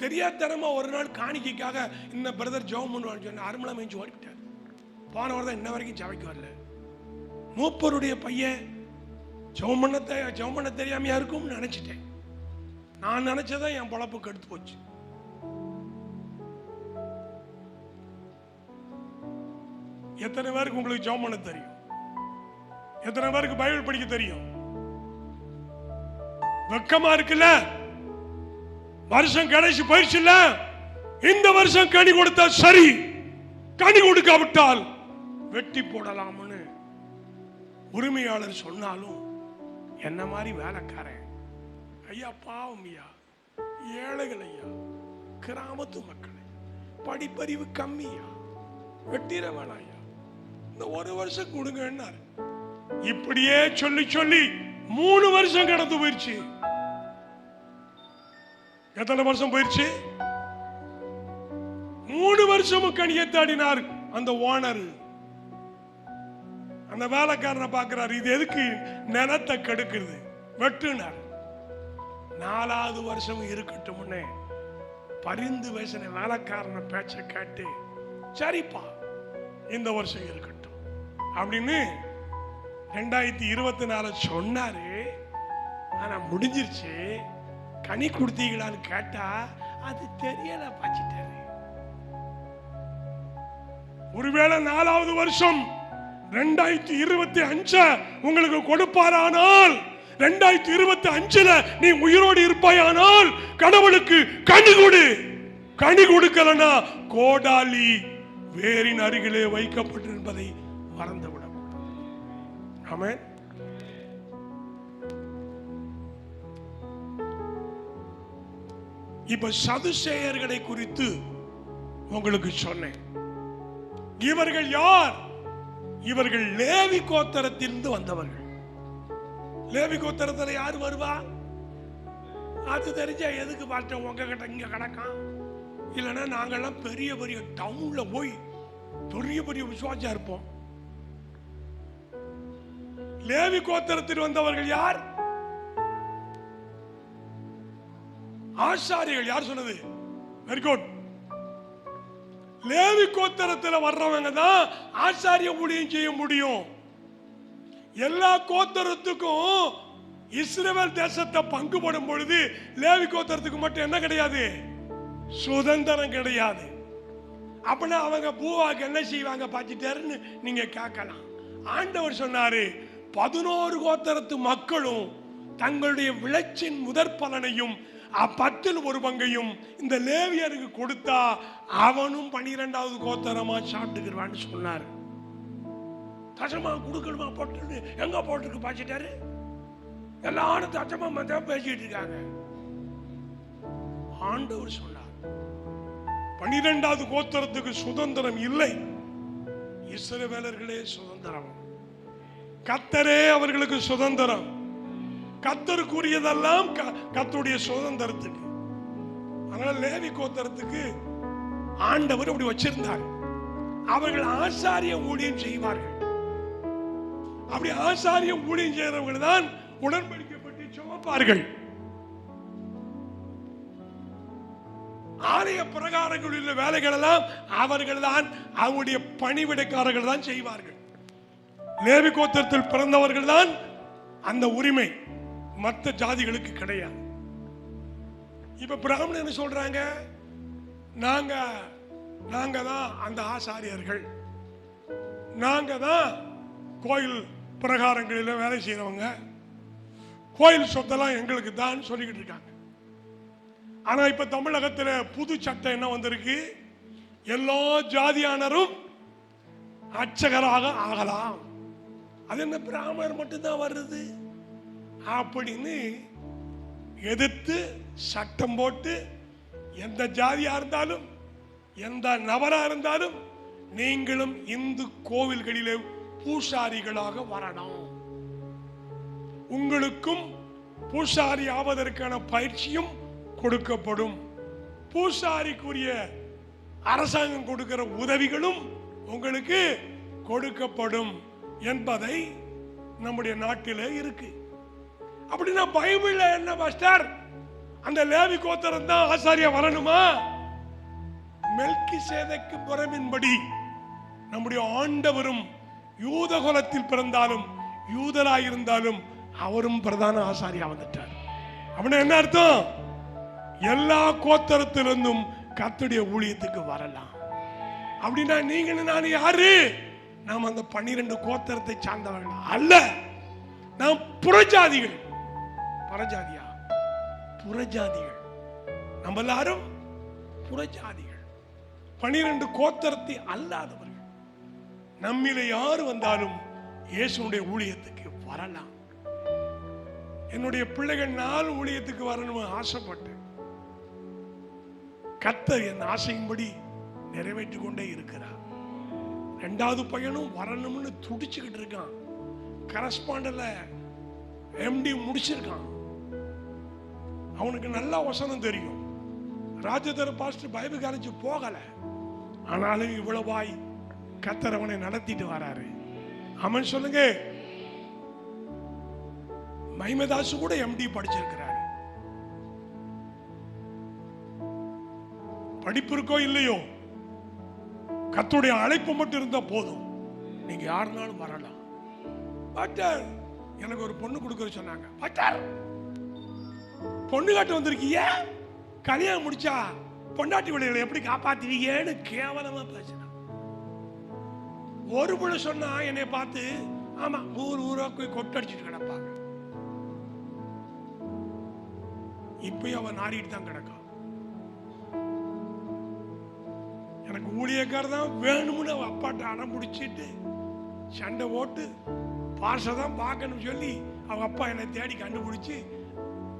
தெரியாதனமா ஒரு நாள் காணிக்கைக்காக இந்த பிரதர் ஜெபம் பண்ணுவான்னு சொன்ன அருமளா மேய்ச்சி ஓடிவிட்டார். போனவர் தான் இன்ன வரைக்கும் சபைக்கு வரல. மூப்பருடைய பையன் ஜெபம் பண்ண தெரியாமையா இருக்கும்னு நினைச்சிட்டேன். நான் நினைச்சதான் என் பொழப்புக்கு எடுத்து போச்சு. எத்தனை பேருக்கு உங்களுக்கு ஜெபம் பண்ண தெரியும்? எத்தனை பேருக்கு பைபிள் படிக்க தெரியும்? வெக்கமா இருக்குல்ல? வருஷம் கடைசி போயிடுச்சு இல்ல? இந்த வருஷம் கனி கொடுத்தா சரி, கனி கொடுக்காவிட்டால் வெட்டி போடலாம்னு உரிமையாளர் சொன்னாலும் என்ன மாதிரி வேலைக்காரன் ஐயா, பாவம் ஐயா, ஏழைகள் ஐயா, கிராமத்து மக்களை, படிப்பறிவு கம்மியா, வெட்டிட வேணாம் ஐயா, இந்த ஒரு வருஷம் கொடுங்க. இப்படியே சொல்லி சொல்லி 3 வருஷம் கடந்து போயிடுச்சு. எத்தனை வருஷம் போயிடுச்சு? 3 வருஷமும் கனியை தேடினார் அந்த ஓனர். அந்த வேலைக்காரனை பார்க்கிறாரு, இது எதுக்கு நிலத்தை கெடுக்குது, வெட்டுனார். 4வது வருஷம் இருக்கட்டும் பரிந்து பேசின வேலைக்காரனை பேச்ச கேட்டு, சரிப்பா இந்த வருஷம் இருக்கட்டும் அப்படின்னு 2024 சொன்னாரு. ஆனா முடிஞ்சிருச்சு. கனி கொடுத்தீங்களான்னு கேட்டா அது தெரியல, பாச்சிட்டாரு. ஒருவேளை 4வது வருஷம் 2025 உங்களுக்கு கொடுப்பாரானால், 2025 நீ உயிரோடு இருப்பாயானால் கடவுளுக்கு கனி கொடு. கனி கொடுக்கலனா கோடாலி வேரின் அருகிலே வைக்கப்பட்டிருப்பதை மறந்துவிடக்கூடாது. ஆமென். இப்ப சதுசேயர்களை குறித்து உங்களுக்கு சொன்னேன். இவர்கள் யார்? இவர்கள் லேவி கோத்திரத்திலிருந்து வந்தவர்கள். லேவி கோத்திரத்தில் யார் வருவா? அது தெரிஞ்சா எதுக்கு பார்த்தோம் உங்ககிட்ட இங்க கிடக்கான்? இல்லைன்னா நாங்கெல்லாம் பெரிய பெரிய டவுன்ல போய் பெரிய பெரிய விசுவாசம் இருப்போம். லேவி கோத்திரத்தில் வந்தவர்கள் யார்? ஆசாரிகள். யார் சொன்னது? Very good. லேவி கோத்திரத்தில் வர்றவங்க தான் ஆசாரிய ஊழியம் செய்ய முடியும். எல்லா கோத்திரத்துக்கும் இஸ்ரவேல் தேசத்தை பங்கு போடும் பொழுது லேவி கோத்திரத்துக்கு மட்டும் என்ன கிடையாது? சுதந்திரம் கிடையாது. அப்படின்னா அவங்க பூவாக்கு என்ன செய்வாங்க பாத்துட்டாருன்னு நீங்க கேட்கலாம். ஆண்டவர் சொன்னாரு, 11 கோத்திரத்து மக்களும் தங்களுடைய விளைச்சின் முதற் பலனையும் 10ல் 1 பங்கையும் இந்த லேவியருக்கு கொடுத்தா அவனும் 12வது கோத்திரமா சாப்பிட்டுக்கிறான்னு சொன்னார். தசமா கொடுக்கணுமா போட்டு எங்க போட்டுருக்கு பாச்சிட்டாரு. எல்லாரும் தசமா மதம் பேசிட்டு இருக்காங்க. ஆண்டவர் சொன்னார், 12வது கோத்திரத்துக்கு சுதந்திரம் இல்லை, இஸ்ரவேலர்களே சுதந்திரம். கர்த்தரே அவர்களுக்கு சுதந்திரம். கர்த்தருக்குரியதெல்லாம் கர்த்தருடைய சுதந்திரத்துக்கு. அதனால லேவி கோத்திரத்துக்கு ஆண்டவர் அப்படி வச்சிருந்தார். அவர்கள் ஆசாரிய ஊழியம் செய்வார்கள். அப்படி ஆசாரிய ஊழியம் செய்கிறவர்கள் தான் உடன்படிக்கப்பட்டு சுமப்பார்கள். ஆலய பிரகாரங்களில் உள்ள வேலைகள் எல்லாம் அவர்கள் தான், அவருடைய பணிவிடைக்காரர்கள் தான் செய்வார்கள். லேவி கோத்திரத்தில் பிறந்தவர்கள் தான் அந்த உரிமை, மற்ற ஜாதிகளுக்கு கிடையாது. இப்ப பிராமணன் என்ன சொல்றாங்க? நாங்க தான் அந்த ஆசாரியர்கள், நாங்க தான் கோயில் பிரகாரங்களில் வேலை செய்யறவங்க, கோயில் சொத்தெல்லாம் எங்களுக்கு தான் சொல்லிக்கிட்டு இருக்காங்க. ஆனா இப்ப தமிழகத்தில் புது சட்டம் என்ன வந்திருக்கு? எல்லா ஜாதியானரும் அர்ச்சகராக ஆகலாம். அது என்ன பிராமணர் மட்டும்தான் வருது அப்படின்னு எதிர்த்து சட்டம் போட்டு, எந்த ஜாதியா இருந்தாலும் எந்த நபரா இருந்தாலும் நீங்களும் இந்து கோவில்களிலே பூசாரிகளாக வரணும். உங்களுக்கும் பூசாரி ஆவதற்கான பயிற்சியும் கொடுக்கப்படும். பூசாரிக்குரிய அரசாங்கம் கொடுக்கிற உதவிகளும் உங்களுக்கு கொடுக்கப்படும் என்பதை நம்முடைய நாட்டில் இருக்கு. அப்படின்னா பைபிள்ல என்ன பாஸ்டர்? அந்த லேவி கோத்திரம் தான் ஆசாரியா வரணுமா? மெல்கிசேதேக்கு முறையின்படி நம்முடைய ஆண்டவரும் யூத குலத்தில் பிறந்தாலும் யூதராயிருந்தாலும் அவரும் பிரதான ஆசாரியா வந்துட்டார். அப்படின்னா என்ன அர்த்தம்? எல்லா கோத்திரத்திலிருந்தும் கர்த்தருடைய ஊழியத்துக்கு வரலாம். அப்படின்னா நீங்க நான் யாரு? நாம் அந்த 12 கோத்திரத்தை சார்ந்தவர்கள் அல்ல. நாம் புறஜாதிகள். பரஜாதியா? புறஜாதிகள். நம்ம எல்லாரும் புறஜாதிகள், 12 கோத்திரத்தை அல்லாதவர்கள். நம்மிலே யாரு வந்தாலும் இயேசுடைய ஊழியத்துக்கு வரலாம். என்னுடைய பிள்ளைகள் 4 ஊழியத்துக்கு வரணும்னு ஆசைப்பட்டேன். கர்த்தர் என் ஆசையின்படி நிறைவேற்றிக் கொண்டே இருக்கிறார். 2வது பையனும் வரணும்னு துடிச்சுக்கிட்டு இருக்கான். கரஸ்பாண்டல MD முடிச்சிருக்கான். அவனுக்கு நல்ல வசனம் தெரியும். ராஜதர பாஸ்டர் பைபிள் காலேஜ் போகல, ஆனாலும் இவ்வளவாய் கர்த்தர் அவனை நடத்திட்டு வராரு. ஆமென் சொல்லுங்க. மகிமதாசு கூட MD படிச்சிருக்கிறார். படிப்பு இருக்கோ இல்லையோ, கர்த்தருடைய அழைப்பு மட்டும் இருந்தா போதும், நீங்க யாருனாலும் வரலாம். பாஸ்டர், எனக்கு ஒரு பொண்ணு கொடுக்க சொன்னாங்க. பாஸ்டர், பொண்ணு காட்ட வந்திருக்கீங்க, கல்யாணம் முடிச்சா பொண்டாட்டி விளையாட எப்படி காப்பாத்துவீங்கன்னு கேவலமா பேசினான். ஒரு புள்ள சொன்னா என்னை பார்த்து, ஆமா ஊரா போய் கொட்டடிச்சிட்டு கிடப்பாங்க. இப்பயும் அவன் நாடிட்டு தான் கிடக்கான். எனக்கு ஊழியக்கார தான் வேணும்னு அவன் அப்பாட்ட அடம் பிடிச்சிட்டு சண்டை ஓட்டு பார்சதான் பார்க்கணும் சொல்லி அவங்க அப்பா என்னை தேடி கண்டுபிடிச்சு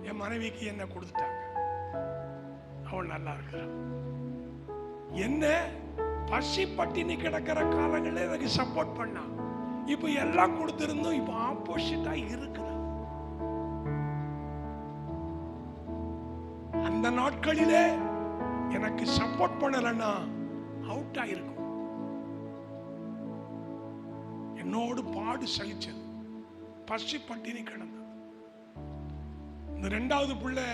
என் மனைவிக்கு என்ன கொடுத்துட்டாங்க. அவன் நல்லா இருக்கிறான். என்ன பசி பட்டினி கிடக்கிற காலங்களே எனக்கு சப்போர்ட் பண்ணா. இப்ப எல்லாம் கொடுத்திருந்தோம், இப்ப ஆப்போசிட்டா இருக்குது. அந்த நாட்களிலே எனக்கு சப்போர்ட் பண்ணலன்னா அவுட் ஆயிருக்கும். என்னோடு பாடு சகிச்சது, பசி பட்டினி கிடந்தது. இந்த 2வது பிள்ளை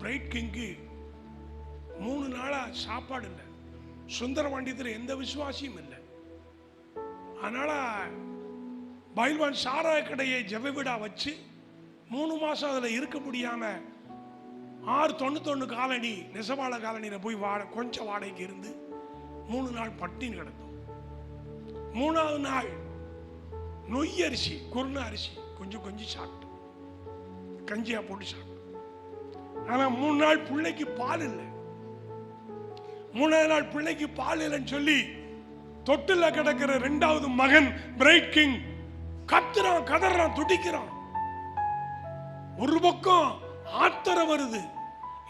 பிரைட் கிங்கு 3 நாளா சாப்பாடு இல்லை. சுந்தரபாண்டியத்தில் எந்த விசுவாசியும் இல்லை. அதனால பைல்வான் சாராய கடையை ஜெபவிடா வச்சு 3 மாசம் அதுல இருக்க முடியாம 691 காலனி நெசவாள காலனியில போய் கொஞ்சம் வாடகைக்கு இருந்து 3 நாள் பட்டினி கிடந்தோம். 3வது நாள் நொய் அரிசி, குருண அரிசி கொஞ்சம் கொஞ்சம் சாப்பிட்டு கஞ்சியா போட்டு சாப்பிட்டு. ஆனா 3 நாள் பிள்ளைக்கு பால் இல்லை. 3வது நாள் பிள்ளைக்கு பால் இல்லைன்னு சொல்லி தொட்டில கிடக்கிற 2வது மகன் பிரைட் கிங் கத்துறான், கதறான், துடிக்கிறான். ஒரு பக்கம் ஆத்திரம் வருது,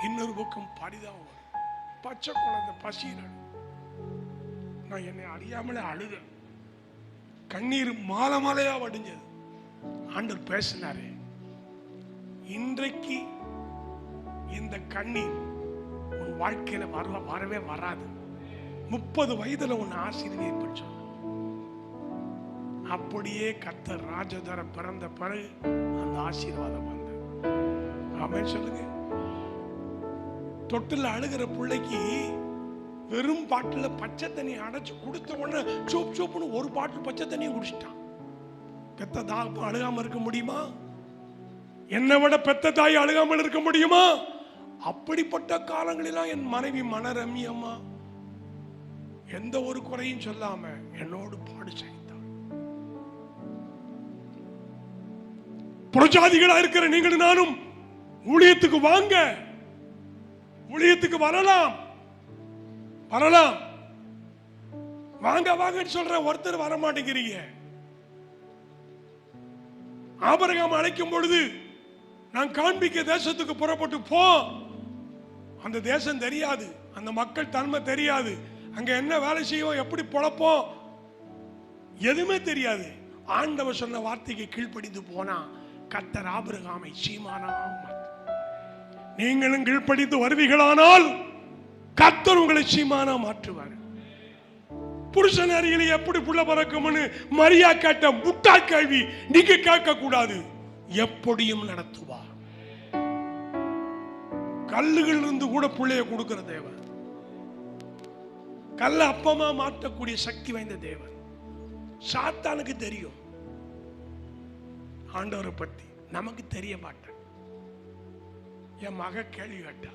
இன்னொரு பக்கம் பரிதாபம் வருது. பச்சை குழந்தை பசியில நான் என்னை அறியாமலே அழுத, கண்ணீர் மாலை மாலையா வடிஞ்சது. ஆண்டவர் பேசினாரு, இன்றைக்கு இந்த கண்ணீர் உன் வாழ்க்கையில வரவே வராது. 30 வயதுல உன் ஆசீர்வதிப்பேன்னு சொன்னார். அப்படியே கர்த்தர் ராஜதர பிறந்த பிறகு அந்த ஆசீர்வாதம் வந்தது. ஆமென் சொல்லுங்க. தொட்டில் அழுகிற பிள்ளைக்கு வெறும் பாட்டில பச்சை தண்ணி அடைச்சு கொடுத்த உடனே சோப் சோப்புன்னு ஒரு பாட்டில் பச்சை தண்ணியை குடிச்சிட்டான். பெத்த தாய் அழுகாம இருக்க முடியுமா? என்னை விட பெத்த தாய் அழுகாமல் இருக்க முடியுமா? அப்படிப்பட்ட காலங்களெல்லாம் என் மனைவி மனரம்யமா எந்த ஒரு குறையும் சொல்லாம என்னோடு பாடு செய்தாள். புறஜாதிகளா இருக்கிற நீங்கள் நானும் ஊழியத்துக்கு வாங்க, ஊழியத்துக்கு வரலாம் வரலாம், வாங்க வாங்கன்னு சொல்ற ஒருத்தர் வர மாட்டேங்கிறீங்க. ஆபிரகாம் அழைக்கும் பொழுது நான் காண்பிக்க தேசத்துக்கு புறப்பட்டு போ. அந்த தேசம் தெரியாது, அந்த மக்கள் தன்மை தெரியாது, அங்க என்ன வேலை செய்வோம், எப்படி பொழப்போம், எதுவுமே தெரியாது. ஆண்டவர் சொன்ன வார்த்தைக்கு கீழ்ப்படிந்து போனா கர்த்தர் ஆபிரகாமை சீமானா. நீங்களும் கீழ்ப்படிந்து வருவீர்களானால் கர்த்தர் உங்களை சீமானா மாற்றுவார். புருஷன் அருகிலே எப்படி புள்ள பறக்கும்னு மரியா கேட்ட முட்டாள் கேள்வி நீங்க கேட்க கூடாது. எப்படியும் நடத்துவார். கல்லுகள் இருந்து கூட பிள்ளைய கொடுக்கிற தேவன், கல்ல அப்பமா மாற்றக்கூடிய சக்தி வாய்ந்த தேவன். சாத்தானுக்கு தெரியும் ஆண்டவரை பத்தி, நமக்கு தெரிய மாட்டேன். என் மக கேள்வி கேட்டா,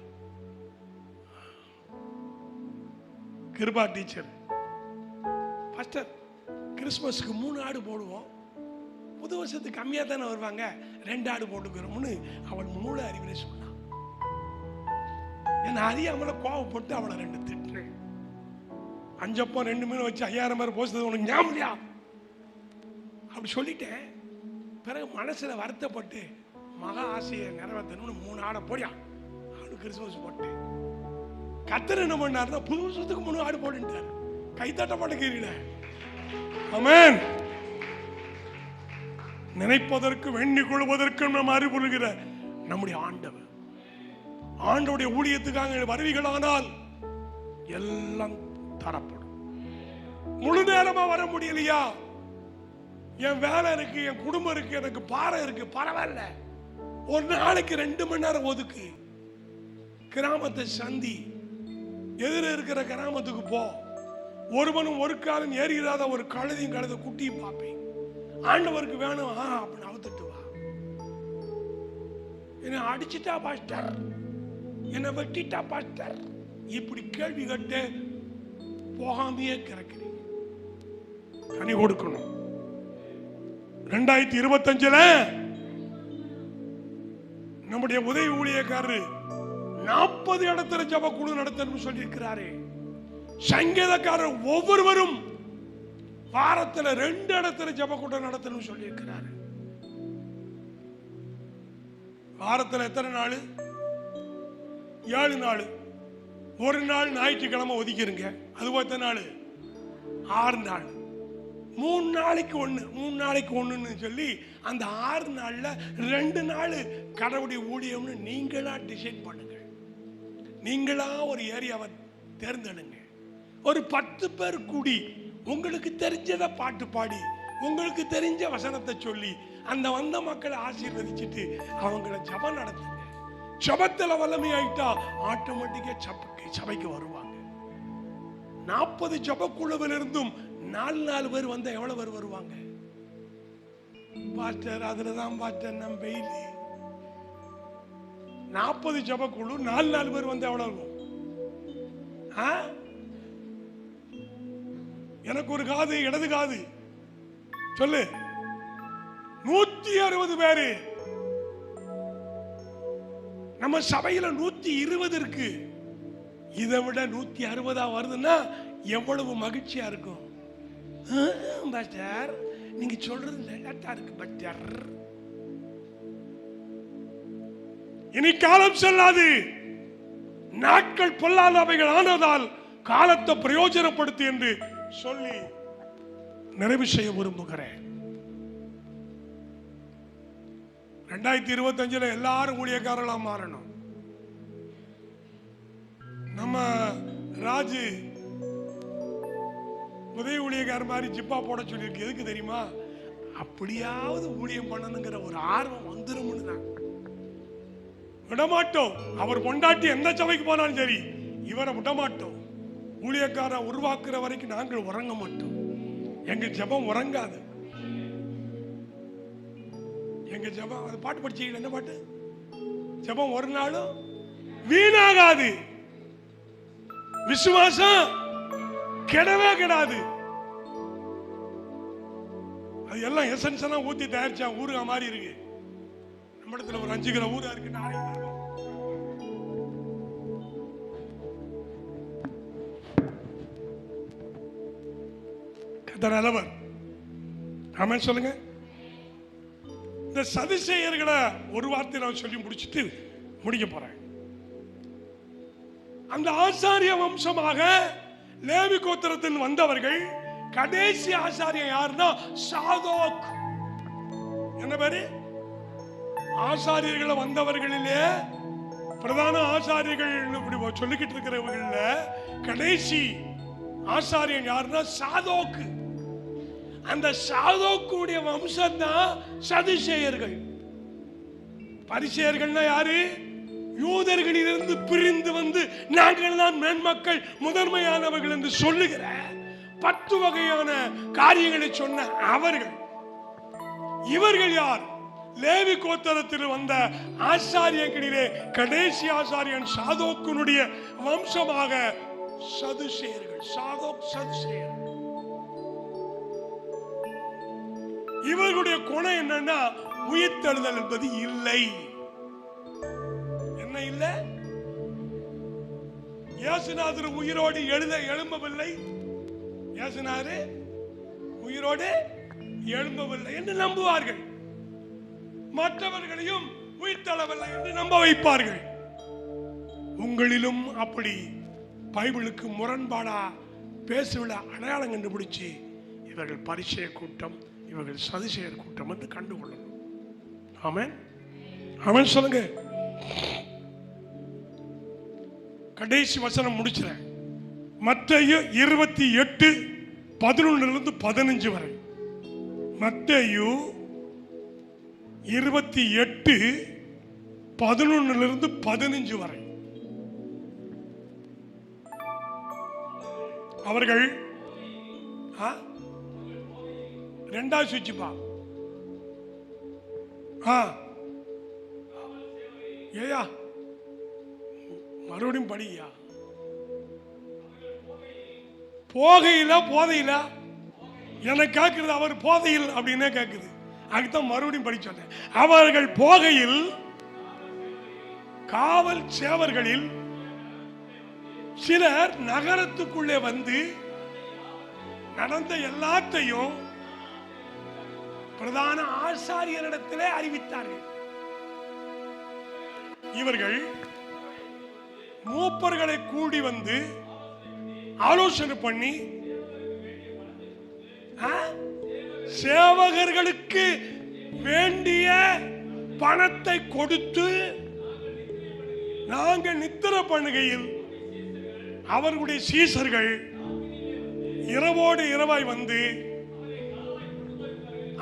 கிருபா டீச்சர், பாஸ்டர் கிறிஸ்துமஸ்க்கு 3 ஆடு போடுவோம், புது வருஷத்துக்கு கம்மியா தானே வருவாங்க, 2 ஆடு போட்டுக்கிறோம்னு அவள் மூளை அறிவிலே சொன்னான். என்ன அறியாமல கோவப்பட்டு அவளை 2 திட்டுறேன். 5 அப்பம் 2 மீன் வச்சு 5000 பேர் போச்சது உனக்கு ஞாபகமில்லையா அப்படி சொல்லிட்டேன். பிறகு மனசுல வருத்தப்பட்டு மகா ஆசையை நிறைவேற்றணும்னு 3 ஆடை போடியா ஆடு கிறிஸ்துமஸ் போட்டேன். கர்த்தர் என்ன பண்ணாருன்னா புது வருஷத்துக்கு 3 ஆடு போட்டுட்டார். கைத்தட்ட மாட்டேங்கிறீங்களே. ஆமென். நினைப்பதற்கு வேண்டிக் கொள்வதற்கு நாம் அறிவுறுகிற நம்முடைய ஆண்டவர், ஆண்டவருடைய ஊழியத்துக்காக வருவீர்களானால் எல்லாம் தரப்படும். முழு நேரமா வர முடியலையா, என் வேலை இருக்கு, என் குடும்பம் இருக்கு, எனக்கு பாரம் இருக்கு, பரவாயில்ல, ஒரு நாளைக்கு 2 மணி நேரம் ஒதுக்கு. கிராமத்தை சந்தி, எதிர இருக்கிற கிராமத்துக்கு போ. ஒருவனும் ஒரு காலம் ஏறிடாத ஒரு கழுதையும் கழுத குட்டியும் பார்ப்பேன். ஆண்டவருக்கு வேணும் அப்படின்னு அவுத்துட்டு வா. என்ன அடிச்சுட்டா பாஸ்டர், என்ன வெட்டிட்டா பாஸ்டர், இப்படி கேள்வி கேட்டு போகாமையே கிடக்கிறீங்க. கனி கொடுக்கணும். 2025 நம்முடைய உதவி ஊழியக்காரர் 40 இடத்துல ஜப குழு நடத்தணும் சொல்லி இருக்கிறாரு. சங்கீதக்காரர் ஒவ்வொருவரும் வாரத்தில் 2 இடத்துல ஜப கூட்டம் நடத்தணும் சொல்லி இருக்கிறாரு. வாரத்தில் எத்தனை நாள்? 7 நாள். ஒரு நாள் ஞாயிற்றுக்கிழமை ஒதுக்கிருங்க. அது எத்தனை நாள்? 6 நாள். 3 நாளைக்கு ஒண்ணுன்னு சொல்லி அந்த 6 நாள்ல 2 நாள் கடவுளுடைய ஊழியம்னு நீங்களா டிசைட் பண்ணுங்க. நீங்களா ஒரு ஏரியாவை தேர்ந்தெடுங்க. ஒரு 10 பேர் கூடி உங்களுக்கு தெரிஞ்சதை பாட்டு பாடி, உங்களுக்கு தெரிஞ்ச வசனத்தை சொல்லி அந்த வந்த மக்களை ஆசீர்வதிச்சுட்டு அவங்கள ஜபம் நடத்துங்க. ஜபத்துல வல்லமை ஆயிட்டா ஆட்டோமேட்டிக்கா சபைக்கு வருவாங்க. 40 ஜபக்குழுவில் இருந்தும் 4 பேர் வந்தா எவ்வளவு பேர் வருவாங்க பாஸ்டர்? அதுலதான் பாஸ்டர் நம்ம பெயிலி 40 ஜபக்குழு 4 பேர் வந்தா எவ்வளவு இருக்கும்? எனக்கு ஒரு காது, இடது காது சொல்லு. 160 பேரு. நம்ம சபையில 120 இருக்கு. இதை விட 160 வருதுன்னா எவ்வளவு மகிழ்ச்சியா இருக்கும் பாஸ்டர். நீங்க சொல்றது லேட்டா இருக்கு பாஸ்டர். இனி காலம் செல்லாது, நாட்கள் பொல்லாதவைகள் ஆனதால் காலத்தை பிரயோஜனப்படுத்து என்று சொல்லி நிறைவு செய்ய விரும்புகிறேன். 2025 எல்லாரும் ஊழியக்காரர்களா மாறணும். நம்ம ராஜு உதவி ஊழியக்கார மாதிரி ஜிப்பா போட சொல்லியிருக்கு. எதுக்கு தெரியுமா? அப்படியாவது ஊழியம் பண்ணணுங்கிற ஒரு ஆர்வம் வந்துரும்னு தான். விடமாட்டோம். அவர் பொண்டாட்டி எந்த சபைக்கு போனாலும் சரி, இவரை விடமாட்டோம். ஊழியக்கார உருவாக்குற வரைக்கும் நாங்கள் உறங்க மாட்டோம். எங்க ஜபம் உறங்காது. எங்க ஜபம், அது பாட்டு படிச்சீங்க, என்ன பாட்டு? ஜபம் ஒரு நாளும் வீணாகாது. விசுவாசம் கெடவே கெடாது. அது எல்லாம் எசன்ஸ் எல்லாம் ஊத்தி தயாரிச்சா ஊருகா மாதிரி இருக்கு. நம்ம இடத்துல ஒரு 5 கிலோ ஊரா இருக்கு. கத்தர் ஆமென் சொல்லுங்க. இந்த சதுசேயர்களை ஒரு வார்த்தை நான் சொல்லி முடிச்சுட்டு முடிக்க போறேன். அந்த ஆசாரிய வம்சமாக லேவி கோத்திரத்தில் வந்தவர்கள் கடைசி ஆசாரியன் யாருன்னா சாதோக். என்ன பேரு? ஆசாரியர்களை வந்தவர்களிலே பிரதான ஆசாரியர்கள் இப்படி சொல்லிக்கிட்டு இருக்கிறவர்கள கடைசி ஆசாரியன் யாருன்னா சாதோக்கு. அந்த சாதோக்குடைய வம்சம் தான் சதுசேயர்கள். பரிசேயர்கள்னா யாரு? யூதர்களிலிருந்து பிரிந்து வந்து நாங்கள் தான் மேன்மக்கள், முதன்மையானவர்கள் என்று சொல்லுகிற 10 வகையான காரியங்களை சொன்ன அவர்கள். இவர்கள் யார்? லேவி கோத்திரத்தில் வந்த ஆசாரியர்களிலே கடைசி ஆசாரியன் சாதோக்குனுடைய வம்சமாக சதுசேயர்கள். சாதோக் சதுசேயர். இவர்களுடைய குணம் என்னன்னா உயிர்த்தெழுதல் என்பது இல்லை. என்ன இல்லை? இயேசுநாதர் உயிரோடு எழும்பவில்லை. இயேசுநாதர் உயிரோடு எழும்பவில்லை என்று நம்புவார்கள். மற்றவர்களையும் உயிர்த்தெழவில்லை என்று நம்ப வைப்பார்கள். உங்களிலும் அப்படி பைபிளுக்கு முரண்பாடா பேசுவிட அடையாளம் கண்டுபிடிச்சு இவர்கள் பரிசேய கூட்டம், இவர்கள் சதுசேயர் கூட்டம் என்று கண்டுகொள்ளணும். ஆமென் ஆமென் சொல்லுங்க. கடைசி வசனம் முடிச்சுறேன். மத்தேயு 28:11 வரை. மத்தேயு 28:11-15 வரை. அவர்கள் ரெண்டாவது சுவிட்சுப்பா. ஏயா மறுபடியும் படியா. போகையில போதையில எனக்கு கேட்குறது, அவர் போதையில் அப்படின்னே கேட்குது. அதுதான் மறுபடியும் படி சொன்னேன். அவர்கள் போகையில் காவல் சேவர்களில் சிலர் நகரத்துக்குள்ளே வந்து நடந்த எல்லாத்தையும் பிரதான ஆசாரியரிடத்திலே அறிவித்தார்கள். இவர்கள் மூப்பர்களை கூடி வந்து ஆலோசனை பண்ணி சேவகர்களுக்கு வேண்டிய பணத்தை கொடுத்து நாங்கள் நித்திரை பண்ணுகையில் அவர்களுடைய சீசர்கள் இரவோடு இரவாய் வந்து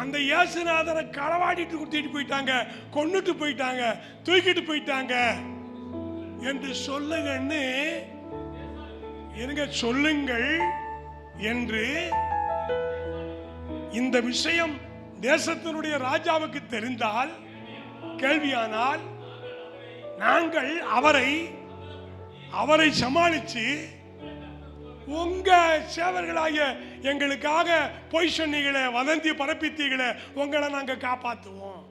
அந்த இயேசுநாதரை களவாடிட்டு கொடுத்துட்டு போயிட்டாங்க, கொன்னுட்டு போயிட்டாங்க, தூக்கிட்டு போயிட்டாங்க என்று சொல்லுங்கன்னு சொல்லுங்கள் என்று இந்த விஷயம் தேசத்தினுடைய ராஜாவுக்கு தெரிந்தால், கேள்வியானால், நாங்கள் அவரை சமாளித்து உங்க சேவர்களாகிய எங்களுக்காக பொய் சொன்னீங்களே, வதந்தி பரப்பித்தீங்களே, உங்களை நாங்க காப்பாற்றுவோம்.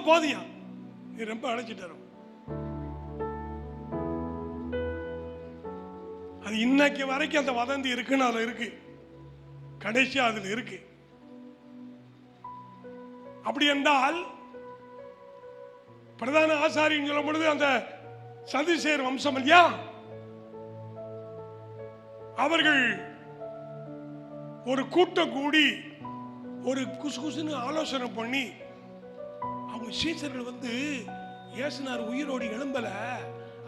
போதியா நீ ரொம்ப அழைச்சிட்டு. அது இன்னைக்கு வரைக்கும் அந்த வதந்தி இருக்குன்னு அதுல இருக்கு, கடைசியா அதுல இருக்கு. அப்படி என்றால் பிரதான ஆசாரின்னு சொல்லும் பொழுது அந்த சதுசேயர் வம்சம் இல்லையா, அவர்கள் ஒரு கூட்டம் கூடி ஒரு குசுகுசுன்னு ஆலோசனை பண்ணி அவங்க சீசர்கள் வந்து இயேசுநாதர் உயிரோடு எழும்பல,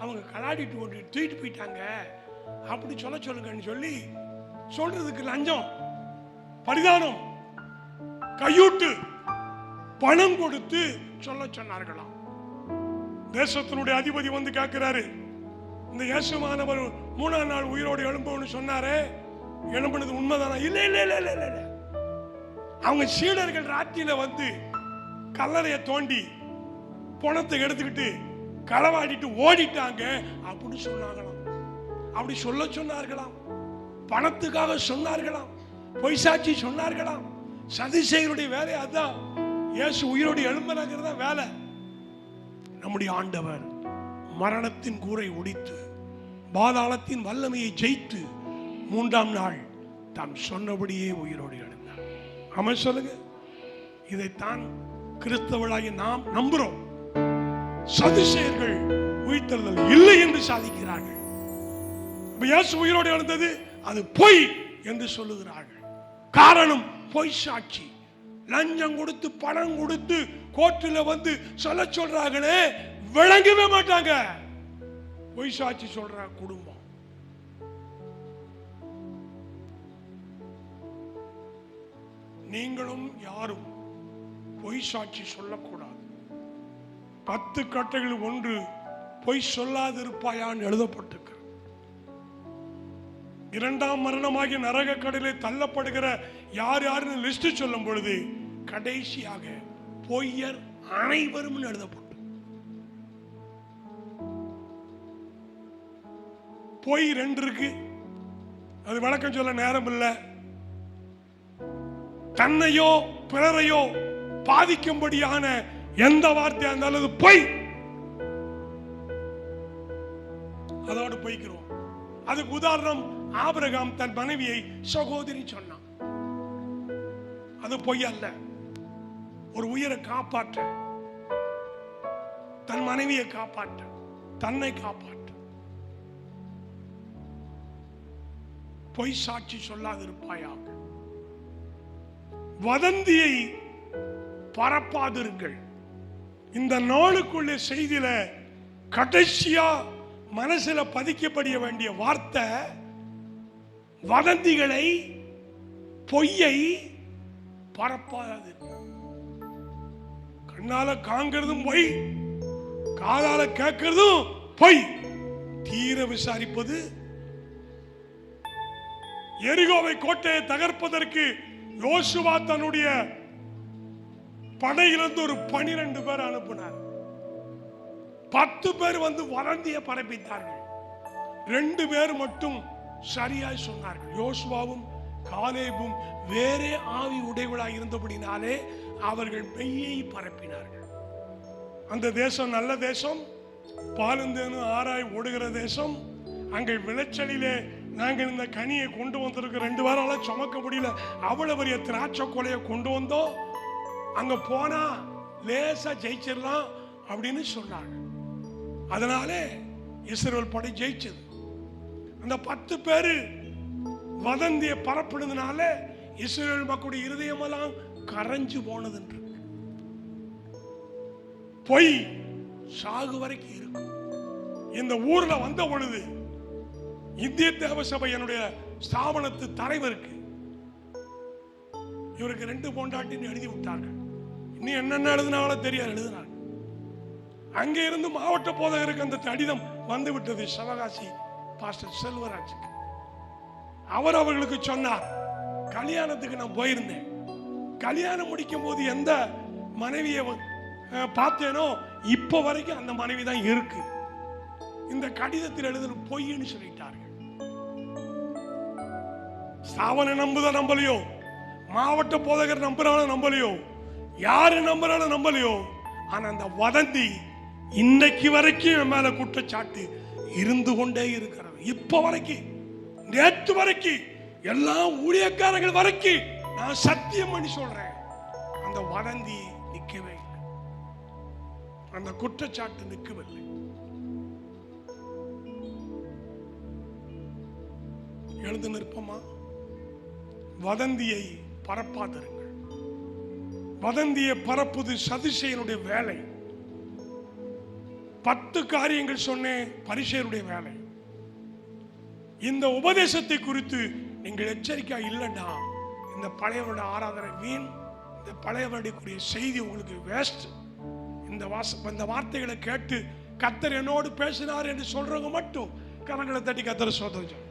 அவங்க கலாடிட்டு கொண்டு தூக்கிட்டு போயிட்டாங்க அப்படி சொல்லுங்கன்னு சொல்லி சொல்றதுக்கு லஞ்சம், பரிதானம், கையூட்டு, பணம் கொடுத்து சொன்னார்களாம். தேசத்தினுடைய அதிபதி வந்து கேட்கிறாரு, இந்த இயேசுவானவர் 3ஆம் நாள் உயிரோடு எழும்புன்னு சொன்னாரே, எழும்பினது உண்மைதானா? இல்ல இல்ல இல்ல இல்ல இல்ல. அவங்க சீடர்கள் ராத்திரியில வந்து கல்லறையை தோண்டி பணத்தை எடுத்துக்கிட்டு களவாடிட்டு ஓடிட்டாங்க அப்படின்னு சொன்னாங்களாம். அப்படி சொன்னார்களாம், பணத்துக்காக சொன்னார்களாம், பொய் சாட்சி சொன்னார்களாம். சதுசேயருடைய வேலை அதான், இயேசு உயிரோடு எழும்புறாங்கிறதா வேலை. நம்முடைய ஆண்டவர் மரணத்தின் கூரை ஒடித்து பாதாளத்தின் வல்லமையை ஜெயித்து 3ஆம் நாள் தாம் சொன்னபடியே உயிரோடு எழுந்தார். ஆமென் சொல்லுங்க. இதைத்தான் கிறிஸ்தவர்களாகிய நாம் நம்புறோம். சதுசேயர்கள் உயிர்த்தெழுதல் இல்லை என்று சாதிக்கிறார்கள். இயேசு உயிரோடு எழுந்தது அது பொய் என்று சொல்லுகிறார்கள். காரணம் பொய் சாட்சி, லஞ்சம் கொடுத்து பணம் கொடுத்து கோர்ட்டில் வந்து சொல்றாங்களே, விளங்கவே மாட்டாங்க. பொய் சாட்சி சொல்ற குடும்பம். நீங்களும் யாரும் பொய் சாட்சி சொல்லக்கூடாது. 10 கட்டளைகள் ஒன்று பொய் சொல்லாதிருப்பாயான்னு எழுதப்பட்டிருக்க. 2ஆம் மரணமாகிய நரக கடலிலே தள்ளப்படுகிற யார் யாருன்னு லிஸ்ட் சொல்லும் பொழுது கடைசியாக பொய்யர் அனைவரும் எழுதப்பட்டு, பொய் 2 இருக்கு, அது விளக்கம் சொல்ல நேரம் இல்லை. தன்னையோ பிறரையோ பாதிக்கும்படியான எந்த வார்த்தையா இருந்தாலும் அது பொய். அதோடு பொய்க்கிறோம். அதுக்கு உதாரணம், ஆபிரகாம் தன் மனைவியை சகோதரி சொன்னான். அது பொய் அல்ல. ஒரு உயிரை காப்பாற்ற, தன் மனைவியை காப்பாற்ற, தன்னை காப்பாற்ற பொய் சாட்சி சொல்லாதிருப்பாயாக. வதந்தியை பரப்பாதிருங்கள். இந்த நாளுக்குள்ளே செய்தியில கடைசியா மனசுல பதிக்கப்பட வேண்டிய வார்த்தை, வதந்திகளை, பொய்யை பரப்பாது. கண்ணால காண்கிறதும் பொய், காதால கேட்கிறதும் பொய். தீர விசாரிப்பது. எரிகோவை கோட்டையை தகர்ப்பதற்கு யோசுவா தன்னுடைய படையிலிருந்து ஒரு 12 பேர் அனுப்பினார். 10 பேர் வந்து வதந்தியை பரப்பித்தார்கள். 2 பேர் மட்டும் சரியாய் சொன்னார்கள். யோசுவாவும் காலேபும் வேறே ஆவி உடையவளாய் இருந்தபடினாலே அவர்கள் மெய்யை பரப்பினார்கள். அந்த தேசம் நல்ல தேசம், பாலுந்தேனும் ஆராய் ஓடுகிற தேசம். அங்கே விளைச்சலிலே நாங்கள் இந்த கனியை கொண்டு வந்திருக்க 2 வாரால சுமக்க முடியல, அவ்வளவு பெரிய திராட்சை கொலையை கொண்டு வந்தோம், அங்க போனா லேசா ஜெயிச்சிடலாம் அப்படின்னு சொன்னாங்க. அதனாலே இஸ்ரவேல் படை ஜெயிச்சது. அந்த 10 பேரு வதந்தியை பரப்பினதுனால இஸ்ரவேல் மக்களுடைய இருதயமெல்லாம் கரைஞ்சு போனது. பொய் சாகு வரைக்கும் இருக்கும். இந்த ஊர்ல வந்த பொழுது இந்திய தேவ சபை என்னுடைய ஸ்தாபனத்து தலைவருக்கு இவருக்கு 2 பொண்டாட்டின்னு எழுதி விட்டார்கள். இன்னும் என்னென்ன எழுதினாலும் தெரியாது, எழுதினாங்க. அங்கே இருந்து மாவட்ட போதகருக்கு அந்த கடிதம் வந்து விட்டது, சிவகாசி பாஸ்டர் செல்வராஜுக்கு. அவர் அவர்களுக்கு சொன்னார், கல்யாணத்துக்கு நான் போயிருந்தேன், கல்யாணம் முடிக்கும் போது எந்த மனைவியை பார்த்தேனோ இப்ப வரைக்கும் அந்த மனைவி தான் இருக்கு. இந்த கடிதத்தில் எழுதுன பொய்ன்னு சொல்லிட்டார்கள். ஸ்தாபன நம்புத நம்பலையோ, மாவட்ட போதகர் நம்புறாலும் நம்பலையோ, யாரு நம்புறாலும் நம்பலையோ, ஆனா அந்த வதந்தி இன்னைக்கு வரைக்கும் என் மேல குற்றச்சாட்டு இருந்து கொண்டே இருக்கிறது. இப்ப வரைக்கும், நேற்று வரைக்கும், எல்லா ஊழியக்காரர்கள் வரைக்கும் நான் சத்தியம் பண்ணி சொல்றேன், அந்த வதந்தி நிற்கவே இல்லை, அந்த குற்றச்சாட்டு நிற்கவில்லை. எழுந்து நிற்பமா? வதந்தியை பரப்பாதிருங்கள். வதந்தியை பரப்புது சதுசேயனுடைய வேலை. 10 காரியங்கள் சொன்னேன், பரிசேயருடைய வேலை. இந்த உபதேசத்தை குறித்து நீங்கள் எச்சரிக்கை இல்லைன்னா இந்த பழைய வருட ஆராதனை வீண், இந்த பழைய வருடக்கூடிய செய்தி உங்களுக்கு வேஸ்ட். இந்த வார்த்தைகளை கேட்டு கர்த்தர் என்னோடு பேசினார் என்று சொல்றவங்க மட்டும் கரங்களை தட்டி கர்த்தரை சோதனை